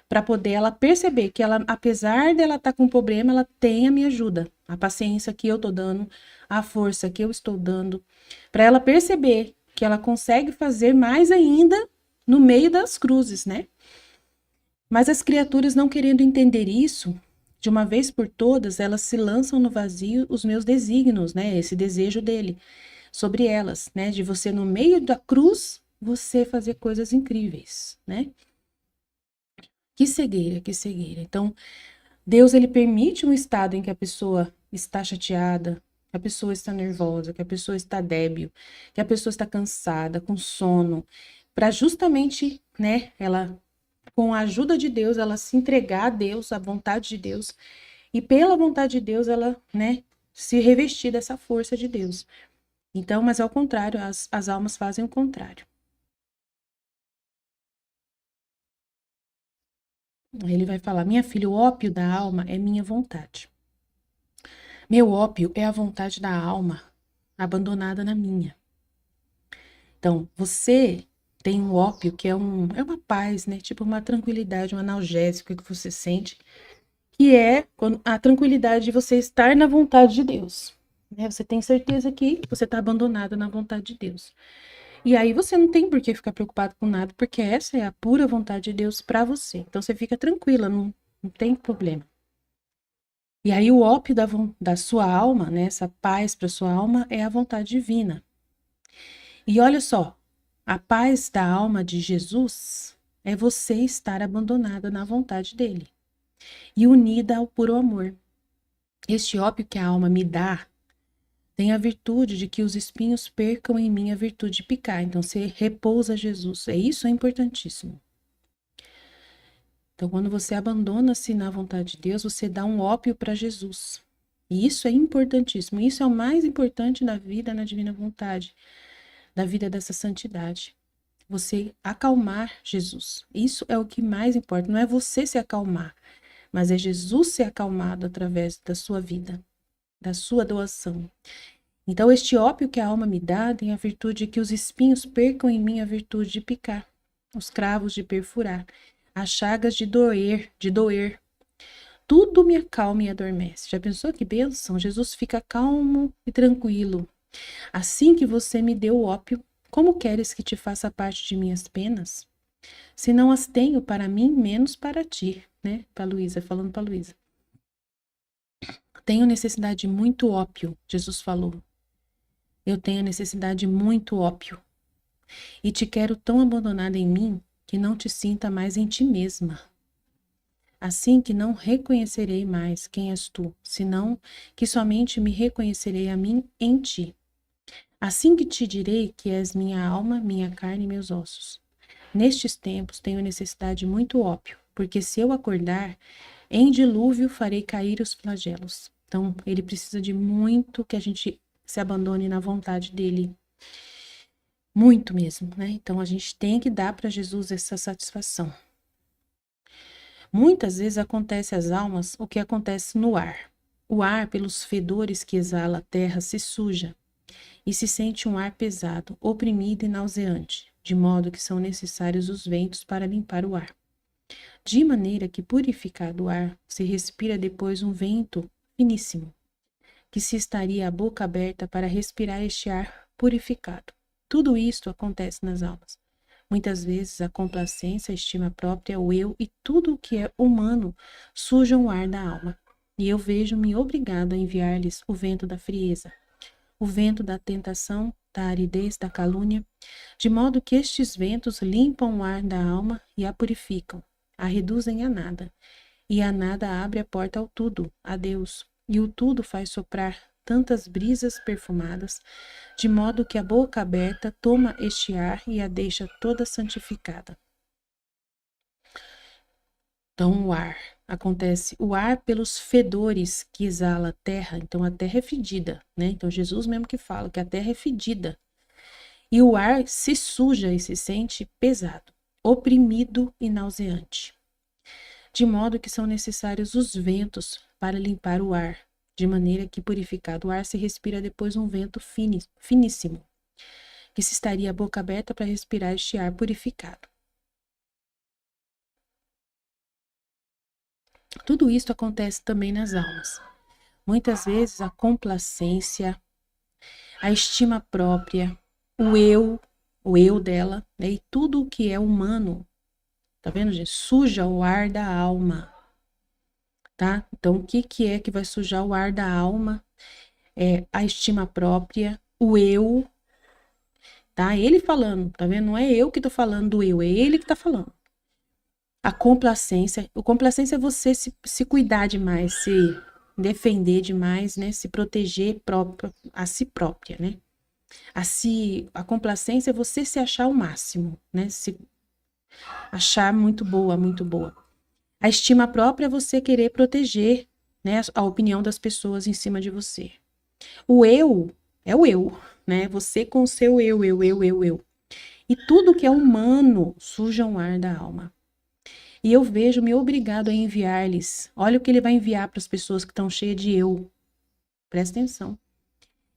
Para poder ela perceber que ela, apesar dela estar com problema, ela tem a minha ajuda. A paciência que eu tô dando, a força que eu estou dando. Para ela perceber que ela consegue fazer mais ainda no meio das cruzes, né? Mas as criaturas, não querendo entender isso, de uma vez por todas, elas se lançam no vazio os meus desígnios, né? Esse desejo dele sobre elas, né? De você, no meio da cruz, você fazer coisas incríveis, né? Que cegueira, que cegueira. Então, Deus, ele permite um estado em que a pessoa está chateada, que a pessoa está nervosa, que a pessoa está débil, que a pessoa está cansada, com sono, para justamente, né, ela, com a ajuda de Deus, ela se entregar a Deus, à vontade de Deus, e pela vontade de Deus, ela, né, se revestir dessa força de Deus. Então, mas ao contrário, as almas fazem o contrário. Ele vai falar, minha filha, o ópio da alma é minha vontade. Meu ópio é a vontade da alma abandonada na minha. Então, você tem um ópio que é uma paz, né? Tipo uma tranquilidade, um analgésico que você sente, que é a tranquilidade de você estar na vontade de Deus. Né? Você tem certeza que você está abandonado na vontade de Deus. E aí você não tem por que ficar preocupado com nada, porque essa é a pura vontade de Deus para você. Então você fica tranquila, não tem problema. E aí o ópio da sua alma, né, essa paz para sua alma é a vontade divina. E olha só, a paz da alma de Jesus é você estar abandonada na vontade dele e unida ao puro amor. Este ópio que a alma me dá tem a virtude de que os espinhos percam em mim a virtude de picar. Então, você repousa Jesus. Isso é importantíssimo. Então, quando você abandona-se na vontade de Deus, você dá um ópio para Jesus. E isso é importantíssimo. Isso é o mais importante na vida, na divina vontade. da vida dessa santidade. Você acalmar Jesus. Isso é o que mais importa. Não é você se acalmar, mas é Jesus ser acalmado através da sua vida, da sua doação. Então, este ópio que a alma me dá tem a virtude de que os espinhos percam em mim a virtude de picar, os cravos de perfurar, as chagas de doer, Tudo me acalma e adormece. Já pensou que bênção? Jesus fica calmo e tranquilo. Assim que você me deu o ópio, como queres que te faça parte de minhas penas? Se não as tenho para mim, menos para ti, né? Para Luísa, falando para Luísa. Tenho necessidade de muito ópio, Jesus falou. Eu tenho necessidade de muito ópio. E te quero tão abandonada em mim que não te sinta mais em ti mesma. Assim que não reconhecerei mais quem és tu, senão que somente me reconhecerei a mim em ti. Assim que te direi que és minha alma, minha carne e meus ossos. Nestes tempos tenho necessidade de muito ópio, porque se eu acordar, em dilúvio farei cair os flagelos. Então, ele precisa de muito que a gente se abandone na vontade dele. Muito mesmo, né? Então, a gente tem que dar para Jesus essa satisfação. Muitas vezes acontece às almas o que acontece no ar. O ar, pelos fedores que exala a terra, se suja e se sente um ar pesado, oprimido e nauseante, de modo que são necessários os ventos para limpar o ar. De maneira que, purificado o ar, se respira depois um vento finíssimo, que se estaria a boca aberta para respirar este ar purificado. Tudo isto acontece nas almas. Muitas vezes a complacência, a estima própria, o eu e tudo o que é humano sujam o ar da alma. E eu vejo-me obrigado a enviar-lhes o vento da frieza, o vento da tentação, da aridez, da calúnia, de modo que estes ventos limpam o ar da alma e a purificam, a reduzem a nada. E a nada abre a porta ao tudo, a Deus, e o tudo faz soprar tantas brisas perfumadas, de modo que a boca aberta toma este ar e a deixa toda santificada. Então, o ar acontece, o ar pelos fedores que exala a terra. Então, a terra é fedida, né? Então, Jesus mesmo que fala que a terra é fedida. E o ar se suja e se sente pesado, oprimido e nauseante. De modo que são necessários os ventos para limpar o ar, de maneira que, purificado o ar, se respira depois um vento finíssimo, que se estaria a boca aberta para respirar este ar purificado. Tudo isto acontece também nas almas. Muitas vezes a complacência, a estima própria, o eu dela, né, e tudo o que é humano, tá vendo, gente? Suja o ar da alma. Tá? Então, o que é que vai sujar o ar da alma? É a estima própria, o eu, tá? Ele falando, tá vendo? Não é eu que tô falando do eu, é ele que tá falando. A complacência, o complacência é você se cuidar demais, se defender demais, né? Se proteger a si própria, né? A complacência é você se achar o máximo, né? Se achar muito boa, muito boa. A estima própria é você querer proteger, né, a opinião das pessoas em cima de você. O eu é o eu, né? Você com o seu eu. E tudo que é humano suja o ar da alma. E eu vejo-me obrigado a enviar-lhes. Olha o que ele vai enviar para as pessoas que estão cheias de eu. Presta atenção.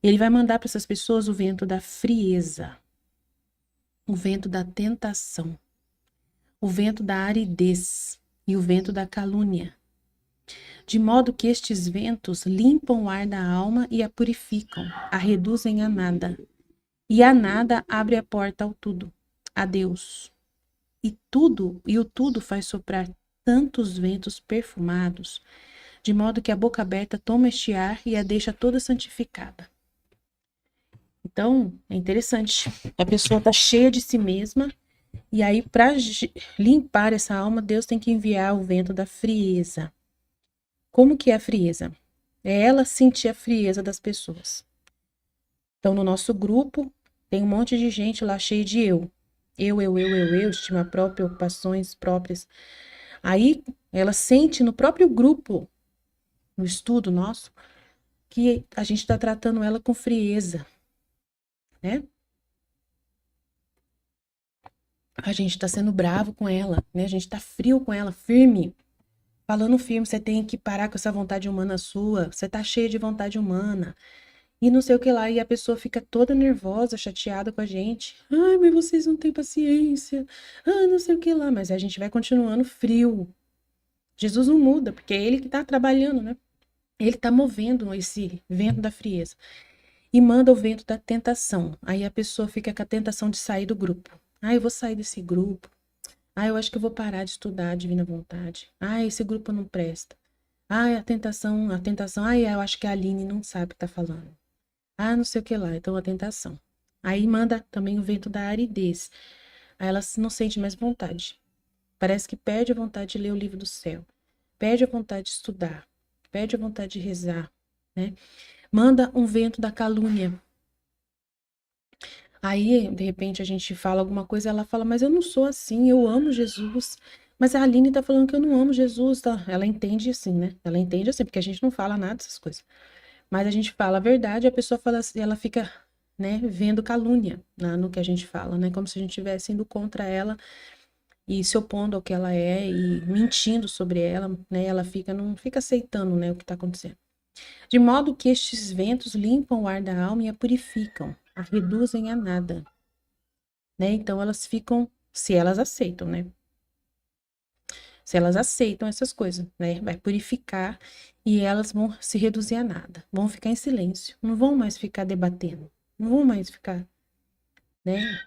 Ele vai mandar para essas pessoas o vento da frieza, o vento da tentação, o vento da aridez e o vento da calúnia, de modo que estes ventos limpam o ar da alma e a purificam, a reduzem a nada, e a nada abre a porta ao tudo, a Deus. E o tudo faz soprar tantos ventos perfumados, de modo que a boca aberta toma este ar e a deixa toda santificada. Então, é interessante, a pessoa está cheia de si mesma, e aí, para limpar essa alma, Deus tem que enviar o vento da frieza. Como que é a frieza? É ela sentir a frieza das pessoas. Então, no nosso grupo, tem um monte de gente lá cheia de eu. Eu, estima própria, preocupações próprias. Aí, ela sente no próprio grupo, no estudo nosso, que a gente está tratando ela com frieza, né? a gente tá sendo bravo com ela, né? A gente tá frio com ela, firme. Falando firme, você tem que parar com essa vontade humana sua. Você tá cheia de vontade humana. E não sei o que lá. E a pessoa fica toda nervosa, chateada com a gente. Ai, mas vocês não têm paciência. Ah, não sei o que lá. Mas a gente vai continuando frio. Jesus não muda, porque é ele que tá trabalhando, né? Ele tá movendo esse vento da frieza. E manda o vento da tentação. Aí a pessoa fica com a tentação de sair do grupo. Ah, eu vou sair desse grupo. Ah, eu acho que eu vou parar de estudar a Divina Vontade. Ah, esse grupo não presta. Ah, a tentação. Ah, eu acho que a Aline não sabe o que tá falando. Ah, não sei o que lá. Então, a tentação. Aí manda também o vento da aridez. Aí ela não sente mais vontade. Parece que perde a vontade de ler o livro do céu. Perde a vontade de estudar. Perde a vontade de rezar, né? Manda um vento da calúnia. Aí, de repente, a gente fala alguma coisa, ela fala, mas eu não sou assim, eu amo Jesus. Mas a Aline tá falando que eu não amo Jesus, tá? Ela entende assim, né? Ela entende assim, porque a gente não fala nada dessas coisas. Mas a gente fala a verdade, a pessoa fala assim, ela fica, né, vendo calúnia no que a gente fala, né? Como se a gente estivesse indo contra ela e se opondo ao que ela é e mentindo sobre ela, né? Ela fica, não fica aceitando, né, o que tá acontecendo. De modo que estes ventos limpam o ar da alma e a purificam, a reduzem a nada, né? Então elas ficam, se elas aceitam, né? Se elas aceitam essas coisas, né? Vai purificar e elas vão se reduzir a nada, vão ficar em silêncio, não vão mais ficar debatendo, não vão mais ficar, né?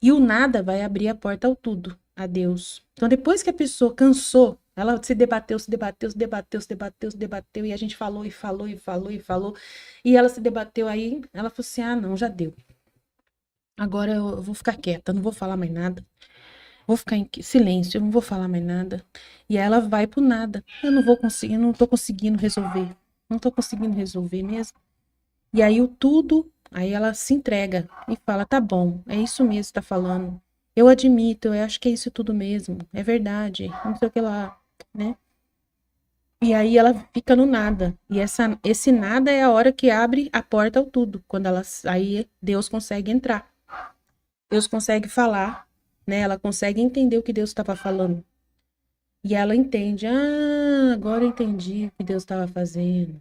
E o nada vai abrir a porta ao tudo, a Deus. Então depois que a pessoa cansou, ela se debateu, se debateu, se debateu, se debateu, se debateu, e a gente falou e falou e falou e falou, e ela se debateu aí, ela falou assim: ah, não, já deu. Agora eu vou ficar quieta, não vou falar mais nada. Vou ficar em silêncio, eu não vou falar mais nada. E aí ela vai pro nada. Eu não vou conseguir, não tô conseguindo resolver. Não tô conseguindo resolver mesmo. E aí o tudo, aí ela se entrega e fala: tá bom, é isso mesmo que tá falando. Eu admito, eu acho que é isso tudo mesmo. É verdade, não sei o que lá, né? E aí ela fica no nada. E esse nada é a hora que abre a porta ao tudo. Quando ela, aí Deus consegue entrar. Deus consegue falar, né? Ela consegue entender o que Deus estava falando. E ela entende, ah, agora eu entendi o que Deus estava fazendo.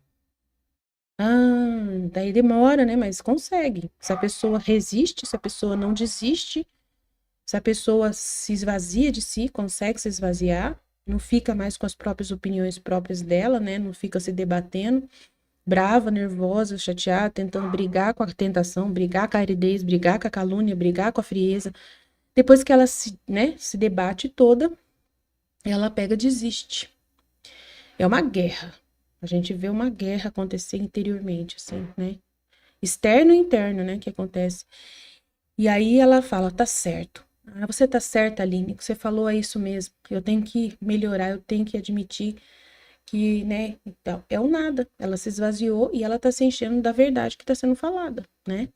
Ah, daí demora, né? Mas consegue. Se a pessoa resiste, se a pessoa não desiste, se a pessoa se esvazia de si, consegue se esvaziar, não fica mais com as próprias opiniões próprias dela, né? Não fica se debatendo, brava, nervosa, chateada, tentando brigar com a tentação, brigar com a aridez, brigar com a calúnia, brigar com a frieza. Depois que ela se, né, se debate toda, ela pega e desiste. É uma guerra. A gente vê uma guerra acontecer interiormente, assim, né? Externo e interno, né? Que acontece. E aí ela fala: tá certo. Ah, você tá certa, Aline. O que você falou é isso mesmo. Eu tenho que melhorar, eu tenho que admitir que, né? Então, é o nada. Ela se esvaziou e ela tá se enchendo da verdade que tá sendo falada, né?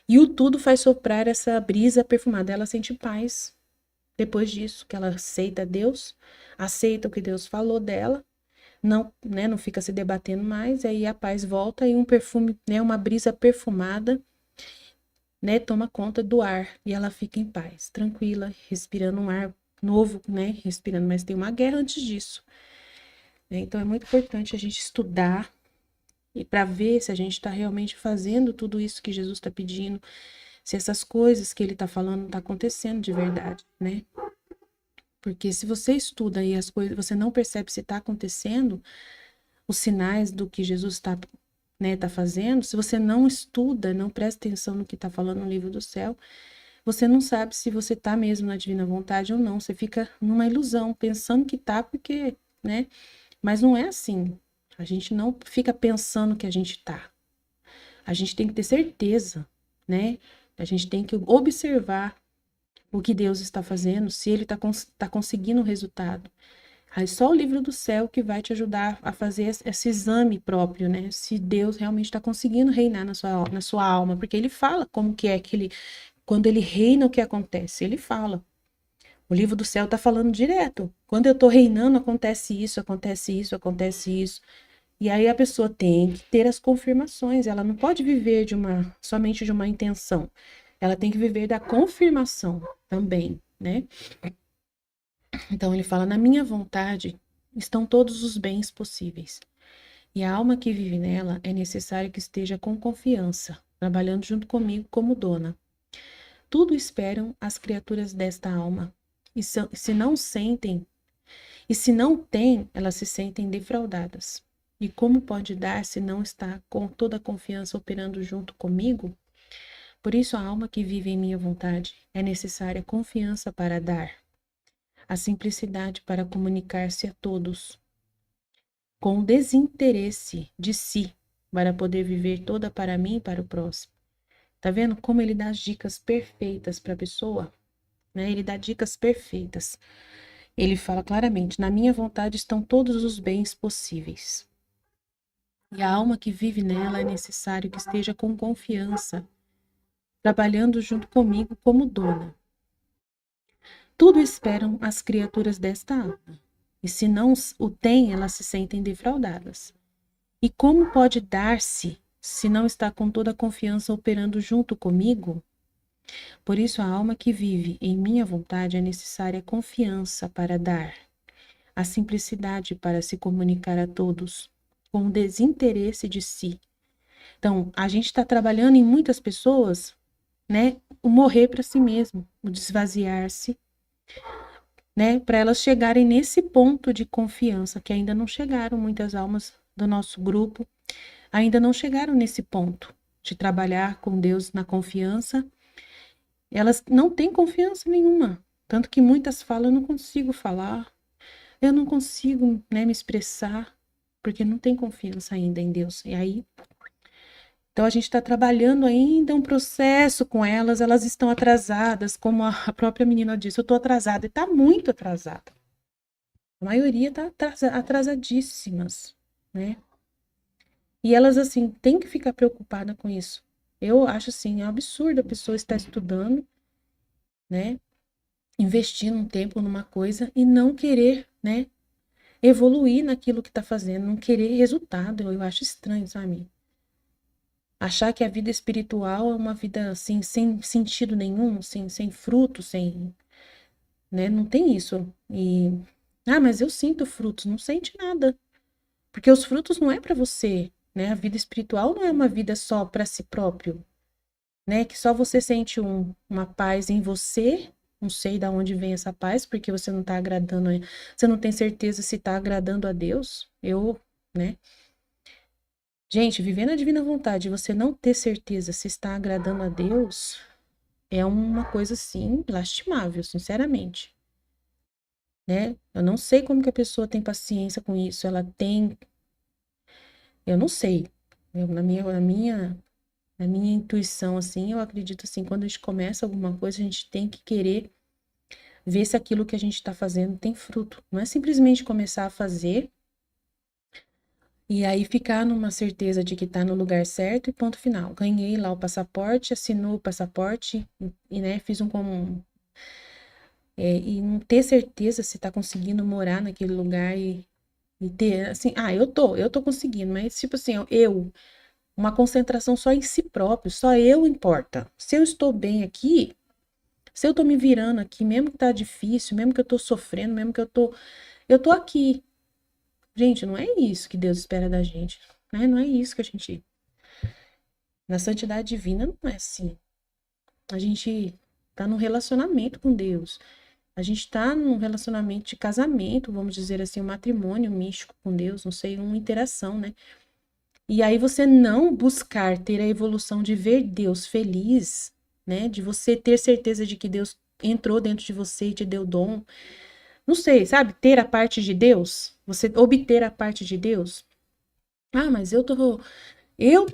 E o tudo faz soprar essa brisa perfumada. Ela sente paz depois disso, que ela aceita Deus, aceita o que Deus falou dela, não, né, não fica se debatendo mais, aí a paz volta e um perfume, né, uma brisa perfumada, né, toma conta do ar e ela fica em paz, tranquila, respirando um ar novo, né, respirando, mas tem uma guerra antes disso, né? Então é muito importante a gente estudar e para ver se a gente está realmente fazendo tudo isso que Jesus está pedindo, se essas coisas que ele está falando está acontecendo de verdade, né? Porque se você estuda e as coisas, você não percebe se está acontecendo, os sinais do que Jesus está, né, tá fazendo, se você não estuda, não presta atenção no que está falando no livro do céu, você não sabe se você está mesmo na divina vontade ou não. Você fica numa ilusão, pensando que tá, porque, né? Mas não é assim. A gente não fica pensando que a gente tá. A gente tem que ter certeza, né? A gente tem que observar o que Deus está fazendo, se ele tá conseguindo o resultado. Aí só o livro do céu que vai te ajudar a fazer esse exame próprio, né? Se Deus realmente está conseguindo reinar na sua alma, porque ele fala como que é que ele, quando ele reina, o que acontece? Ele fala. O livro do céu está falando direto. Quando eu estou reinando, acontece isso, acontece isso, acontece isso. E aí a pessoa tem que ter as confirmações, ela não pode viver somente de uma intenção. ela tem que viver da confirmação também, né? Então ele fala: na minha vontade estão todos os bens possíveis. E a alma que vive nela é necessário que esteja com confiança, trabalhando junto comigo como dona. Tudo esperam as criaturas desta alma. Se não sentem, e se não têm, elas se sentem defraudadas. E como pode dar se não está com toda a confiança operando junto comigo? Por isso, a alma que vive em minha vontade é necessária confiança para dar, a simplicidade para comunicar-se a todos, com o desinteresse de si, para poder viver toda para mim e para o próximo. Tá vendo como ele dá as dicas perfeitas para a pessoa? Né? Ele dá dicas perfeitas. Ele fala claramente: na minha vontade estão todos os bens possíveis. E a alma que vive nela é necessário que esteja com confiança, trabalhando junto comigo como dona. Tudo esperam as criaturas desta alma. E se não o têm, elas se sentem defraudadas. E como pode dar-se se não está com toda a confiança operando junto comigo? Por isso, a alma que vive em minha vontade é necessária confiança para dar, a simplicidade para se comunicar a todos, com o desinteresse de si. Então, a gente está trabalhando em muitas pessoas, né, o morrer para si mesmo, o desvaziar-se, né, para elas chegarem nesse ponto de confiança, que ainda não chegaram, muitas almas do nosso grupo ainda não chegaram nesse ponto de trabalhar com Deus na confiança. Elas não têm confiança nenhuma, tanto que muitas falam: eu não consigo falar, eu não consigo, né, me expressar, porque não tem confiança ainda em Deus. E aí, então a gente está trabalhando ainda um processo com elas, elas estão atrasadas, como a própria menina disse: eu estou atrasada, e está muito atrasada. A maioria está atrasadíssimas, né? E elas, assim, têm que ficar preocupadas com isso. Eu acho, assim, é um absurdo a pessoa estar estudando, né? Investindo um tempo numa coisa e não querer, né? Evoluir naquilo que está fazendo, não querer resultado. Eu acho estranho, sabe? Achar que a vida espiritual é uma vida, assim, sem sentido nenhum, sem fruto, sem, né? Não tem isso. E, mas eu sinto frutos. Não sente nada. Porque os frutos não é para você, né? A vida espiritual não é uma vida só para si próprio, né? Que só você sente uma paz em você. Não sei de onde vem essa paz, porque você não está agradando, você não tem certeza se está agradando a Deus. Né? Gente, viver na divina vontade, você não ter certeza se está agradando a Deus, é uma coisa, assim, lastimável, sinceramente. Né? Eu não sei como que a pessoa tem paciência com isso, ela tem... Eu não sei. Na minha intuição, assim, eu acredito, assim, quando a gente começa alguma coisa, a gente tem que querer ver se aquilo que a gente está fazendo tem fruto. Não é simplesmente começar a fazer e aí ficar numa certeza de que está no lugar certo e ponto final. Ganhei lá o passaporte, assinou o passaporte e né, fiz e não ter certeza se está conseguindo morar naquele lugar e ter, assim, eu tô conseguindo, mas tipo assim, uma concentração só em si próprio, só eu importa. Se eu estou bem aqui, se eu tô me virando aqui, mesmo que tá difícil, mesmo que eu tô sofrendo, mesmo que eu tô aqui. Gente, não é isso que Deus espera da gente, né? Não é isso que a gente... Na santidade divina não é assim. A gente tá num relacionamento com Deus. A gente tá num relacionamento de casamento, vamos dizer assim, um matrimônio místico com Deus, não sei, uma interação, né? E aí você não buscar ter a evolução de ver Deus feliz, né? De você ter certeza de que Deus entrou dentro de você e te deu dom. Não sei, sabe? Ter a parte de Deus, você obter a parte de Deus. Mas eu tô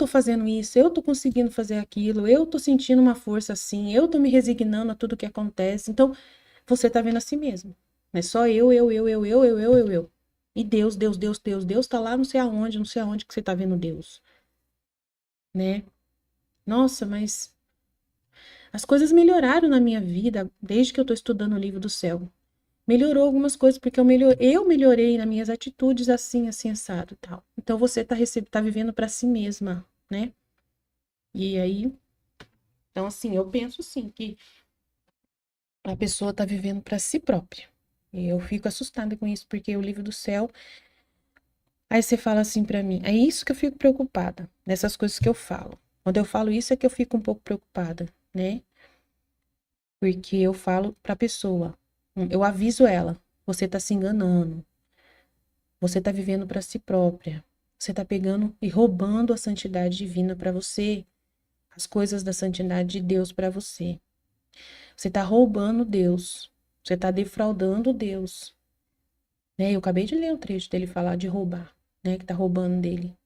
fazendo isso, eu tô conseguindo fazer aquilo, eu tô sentindo uma força assim, eu tô me resignando a tudo que acontece. Então, você tá vendo a si mesmo. Não é só eu. E Deus tá lá não sei aonde que você tá vendo Deus, né? Nossa, mas as coisas melhoraram na minha vida desde que eu tô estudando o livro do céu. Melhorou algumas coisas, porque eu melhorei nas minhas atitudes assim, assim, assado e tal. Então você tá vivendo para si mesma, né? E aí Então, assim, eu penso sim que a pessoa está vivendo para si própria. E eu fico assustada com isso, porque o livro do céu. Aí você fala assim para mim, é isso que eu fico preocupada, nessas coisas que eu falo. Quando eu falo isso é que eu fico um pouco preocupada, né? Porque eu falo para a pessoa, eu aviso ela, você está se enganando, você está vivendo para si própria, você está pegando e roubando a santidade divina para você, as coisas da santidade de Deus para você. Você está roubando Deus, você está defraudando Deus, né? Eu acabei de ler um trecho dele falar de roubar, né? Que está roubando dele.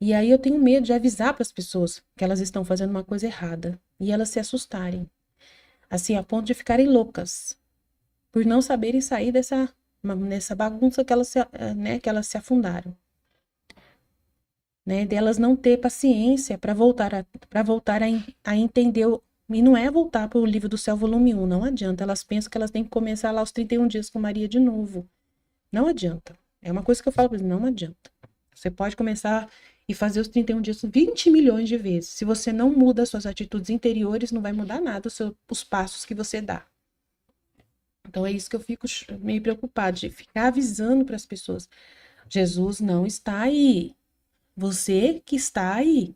E aí eu tenho medo de avisar para as pessoas que elas estão fazendo uma coisa errada e elas se assustarem, assim, a ponto de ficarem loucas, por não saberem sair nessa bagunça que né, que elas se afundaram, né? Delas não ter paciência para voltar a entender e não é voltar para o livro do céu volume 1, não adianta. Elas pensam que elas têm que começar lá os 31 dias com Maria de novo. Não adianta. É uma coisa que eu falo para eles, não adianta. Você pode começar e fazer os 31 dias 20 milhões de vezes. Se você não muda suas atitudes interiores, não vai mudar nada os passos que você dá. Então é isso que eu fico meio preocupada, de ficar avisando para as pessoas. Jesus não está aí. Você que está aí.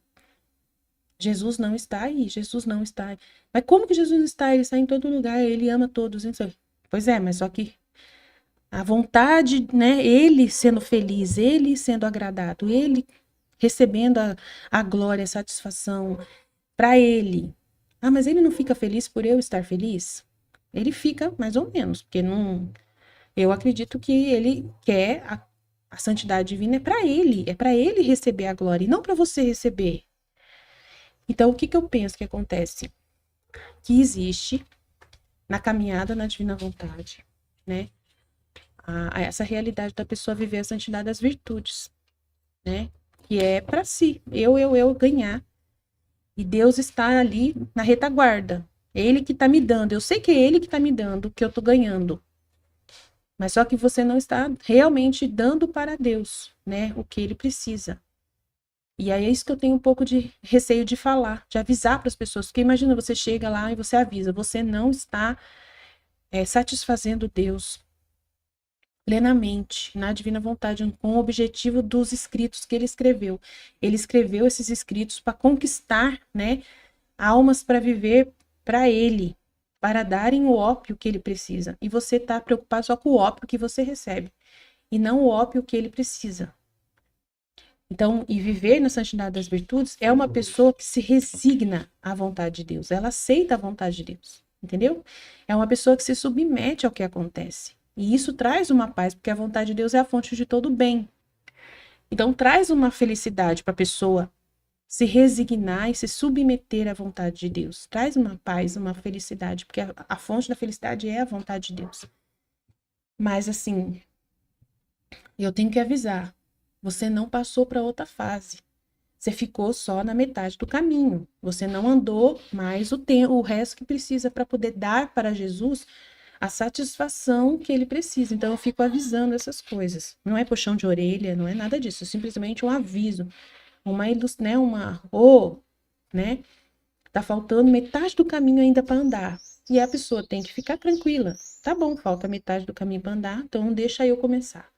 Jesus não está aí. Jesus não está aí. Mas como que Jesus está? Ele está em todo lugar. Ele ama todos. Pois é, mas só que a vontade, né? Ele sendo feliz, ele sendo agradado, ele recebendo a glória, a satisfação para ele. Ah, mas ele não fica feliz por eu estar feliz? Ele fica mais ou menos, porque não. Eu acredito que ele quer a santidade divina é para ele receber a glória e não para você receber. Então, o que que eu penso que acontece? Que existe na caminhada na divina vontade, né? Essa realidade da pessoa viver a santidade das virtudes, né? Que é para si, eu ganhar. E Deus está ali na retaguarda. É Ele que está me dando. Eu sei que é Ele que está me dando, que eu estou ganhando. Mas só que você não está realmente dando para Deus, né? O que Ele precisa. E aí é isso que eu tenho um pouco de receio de falar, de avisar para as pessoas. Porque imagina, você chega lá e você avisa, você não está satisfazendo Deus plenamente na divina vontade, com o objetivo dos escritos que ele escreveu. Ele escreveu esses escritos para conquistar, né, almas para viver para ele, para darem o ópio que ele precisa. E você está preocupado só com o ópio que você recebe, e não o ópio que ele precisa. Então, e viver na santidade das virtudes é uma pessoa que se resigna à vontade de Deus, ela aceita a vontade de Deus, entendeu? É uma pessoa que se submete ao que acontece. E isso traz uma paz, porque a vontade de Deus é a fonte de todo bem. Então, traz uma felicidade para a pessoa se resignar e se submeter à vontade de Deus. Traz uma paz, uma felicidade, porque a fonte da felicidade é a vontade de Deus. Mas, assim, eu tenho que avisar, você não passou para outra fase. Você ficou só na metade do caminho. Você não andou mais o resto que precisa para poder dar para Jesus a satisfação que ele precisa. Então, eu fico avisando essas coisas. Não é puxão de orelha, não é nada disso. É simplesmente um aviso. Né? Tá faltando metade do caminho ainda para andar. E a pessoa tem que ficar tranquila. Tá bom, falta metade do caminho para andar, então deixa eu começar.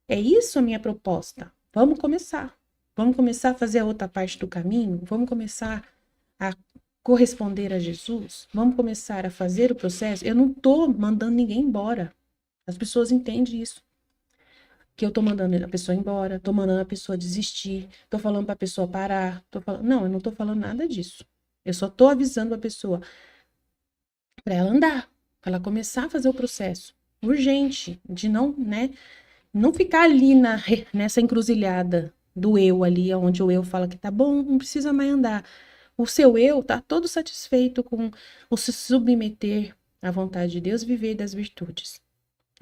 É isso a minha proposta. Vamos começar. Vamos começar a fazer a outra parte do caminho? Vamos começar a corresponder a Jesus? Vamos começar a fazer o processo? Eu não estou mandando ninguém embora. As pessoas entendem isso. Que eu estou mandando a pessoa embora, estou mandando a pessoa desistir, estou falando para a pessoa parar. Não, eu não estou falando nada disso. Eu só estou avisando a pessoa para ela andar, para ela começar a fazer o processo. Urgente, de não, né? Não ficar ali nessa encruzilhada do eu ali, onde o eu fala que tá bom, não precisa mais andar. O seu eu tá todo satisfeito com o se submeter à vontade de Deus, viver das virtudes.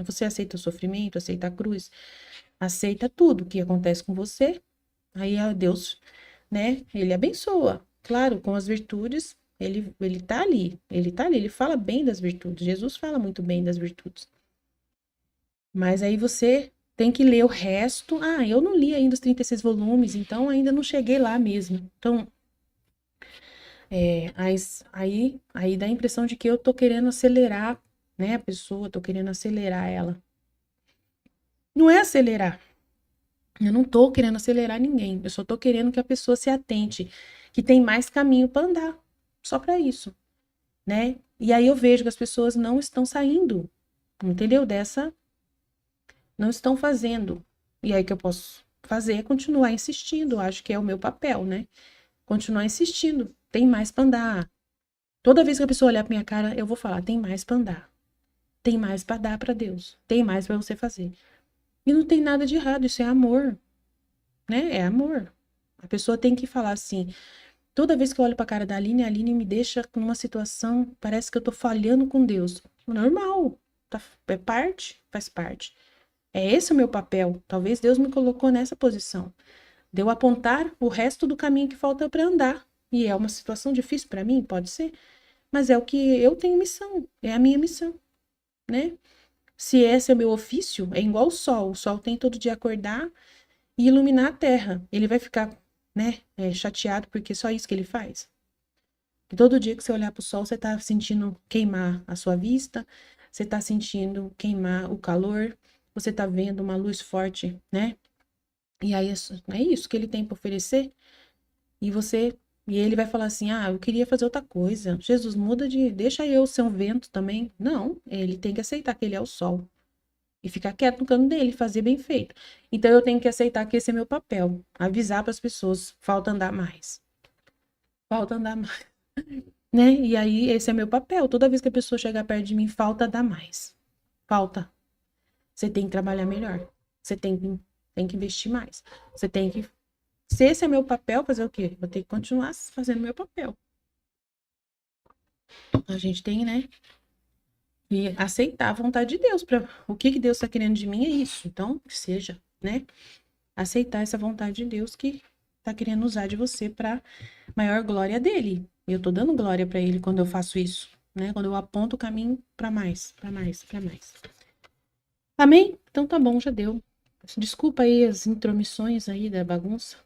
Você aceita o sofrimento, aceita a cruz, aceita tudo que acontece com você, aí Deus, né, ele abençoa. Claro, com as virtudes, ele tá ali, ele fala bem das virtudes. Jesus fala muito bem das virtudes. Mas aí você tem que ler o resto. Ah, eu não li ainda os 36 volumes, então ainda não cheguei lá mesmo. Então, Aí dá a impressão de que eu tô querendo acelerar, né, a pessoa, tô querendo acelerar ela. Não é acelerar. Eu não tô querendo acelerar ninguém. Eu só tô querendo que a pessoa se atente, que tem mais caminho para andar. Só para isso, né? E aí eu vejo que as pessoas não estão saindo, entendeu? Não estão fazendo. E aí que eu posso fazer é continuar insistindo. Acho que é o meu papel, né? Continuar insistindo. Tem mais para andar. Toda vez que a pessoa olhar para minha cara, eu vou falar: tem mais para andar. Tem mais para dar para Deus. Tem mais para você fazer. E não tem nada de errado, isso é amor, né? É amor. A pessoa tem que falar assim. Toda vez que eu olho para a cara da Aline, a Aline me deixa numa situação, parece que eu tô falhando com Deus. Normal, tá, é parte, faz parte. É esse o meu papel. Talvez Deus me colocou nessa posição. De eu apontar o resto do caminho que falta para andar. E é uma situação difícil para mim, pode ser, mas é o que eu tenho missão, é a minha missão, né? Se esse é o meu ofício, é igual o sol. O sol tem todo dia acordar e iluminar a terra. Ele vai ficar, né, chateado porque é só isso que ele faz. E todo dia que você olhar para o sol, você está sentindo queimar a sua vista, você está sentindo queimar o calor, você está vendo uma luz forte, né? E aí é isso que ele tem para oferecer. E você, e ele vai falar assim: "Ah, eu queria fazer outra coisa. Jesus, muda de, deixa eu ser um vento também". Não, ele tem que aceitar que ele é o sol e ficar quieto no canto dele, fazer bem feito. Então eu tenho que aceitar que esse é meu papel, avisar para as pessoas, falta andar mais. Falta andar mais, né? E aí esse é meu papel. Toda vez que a pessoa chegar perto de mim, falta dar mais. Falta. Você tem que trabalhar melhor. Você tem que investir mais. Você tem que. Se esse é meu papel, fazer o quê? Vou ter que continuar fazendo meu papel. A gente tem, né? E aceitar a vontade de Deus. O que Deus está querendo de mim é isso. Então, que seja, né? Aceitar essa vontade de Deus que está querendo usar de você para maior glória dele. E eu tô dando glória para ele quando eu faço isso, né? Quando eu aponto o caminho para mais, para mais, para mais. Amém? Então tá bom, já deu. Desculpa aí as intromissões aí da bagunça.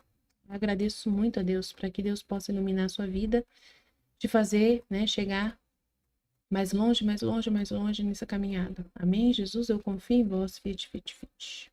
Agradeço muito a Deus para que Deus possa iluminar a sua vida, te fazer, né, chegar mais longe, mais longe, mais longe nessa caminhada. Amém? Jesus, eu confio em vós. Fit, fit, fit.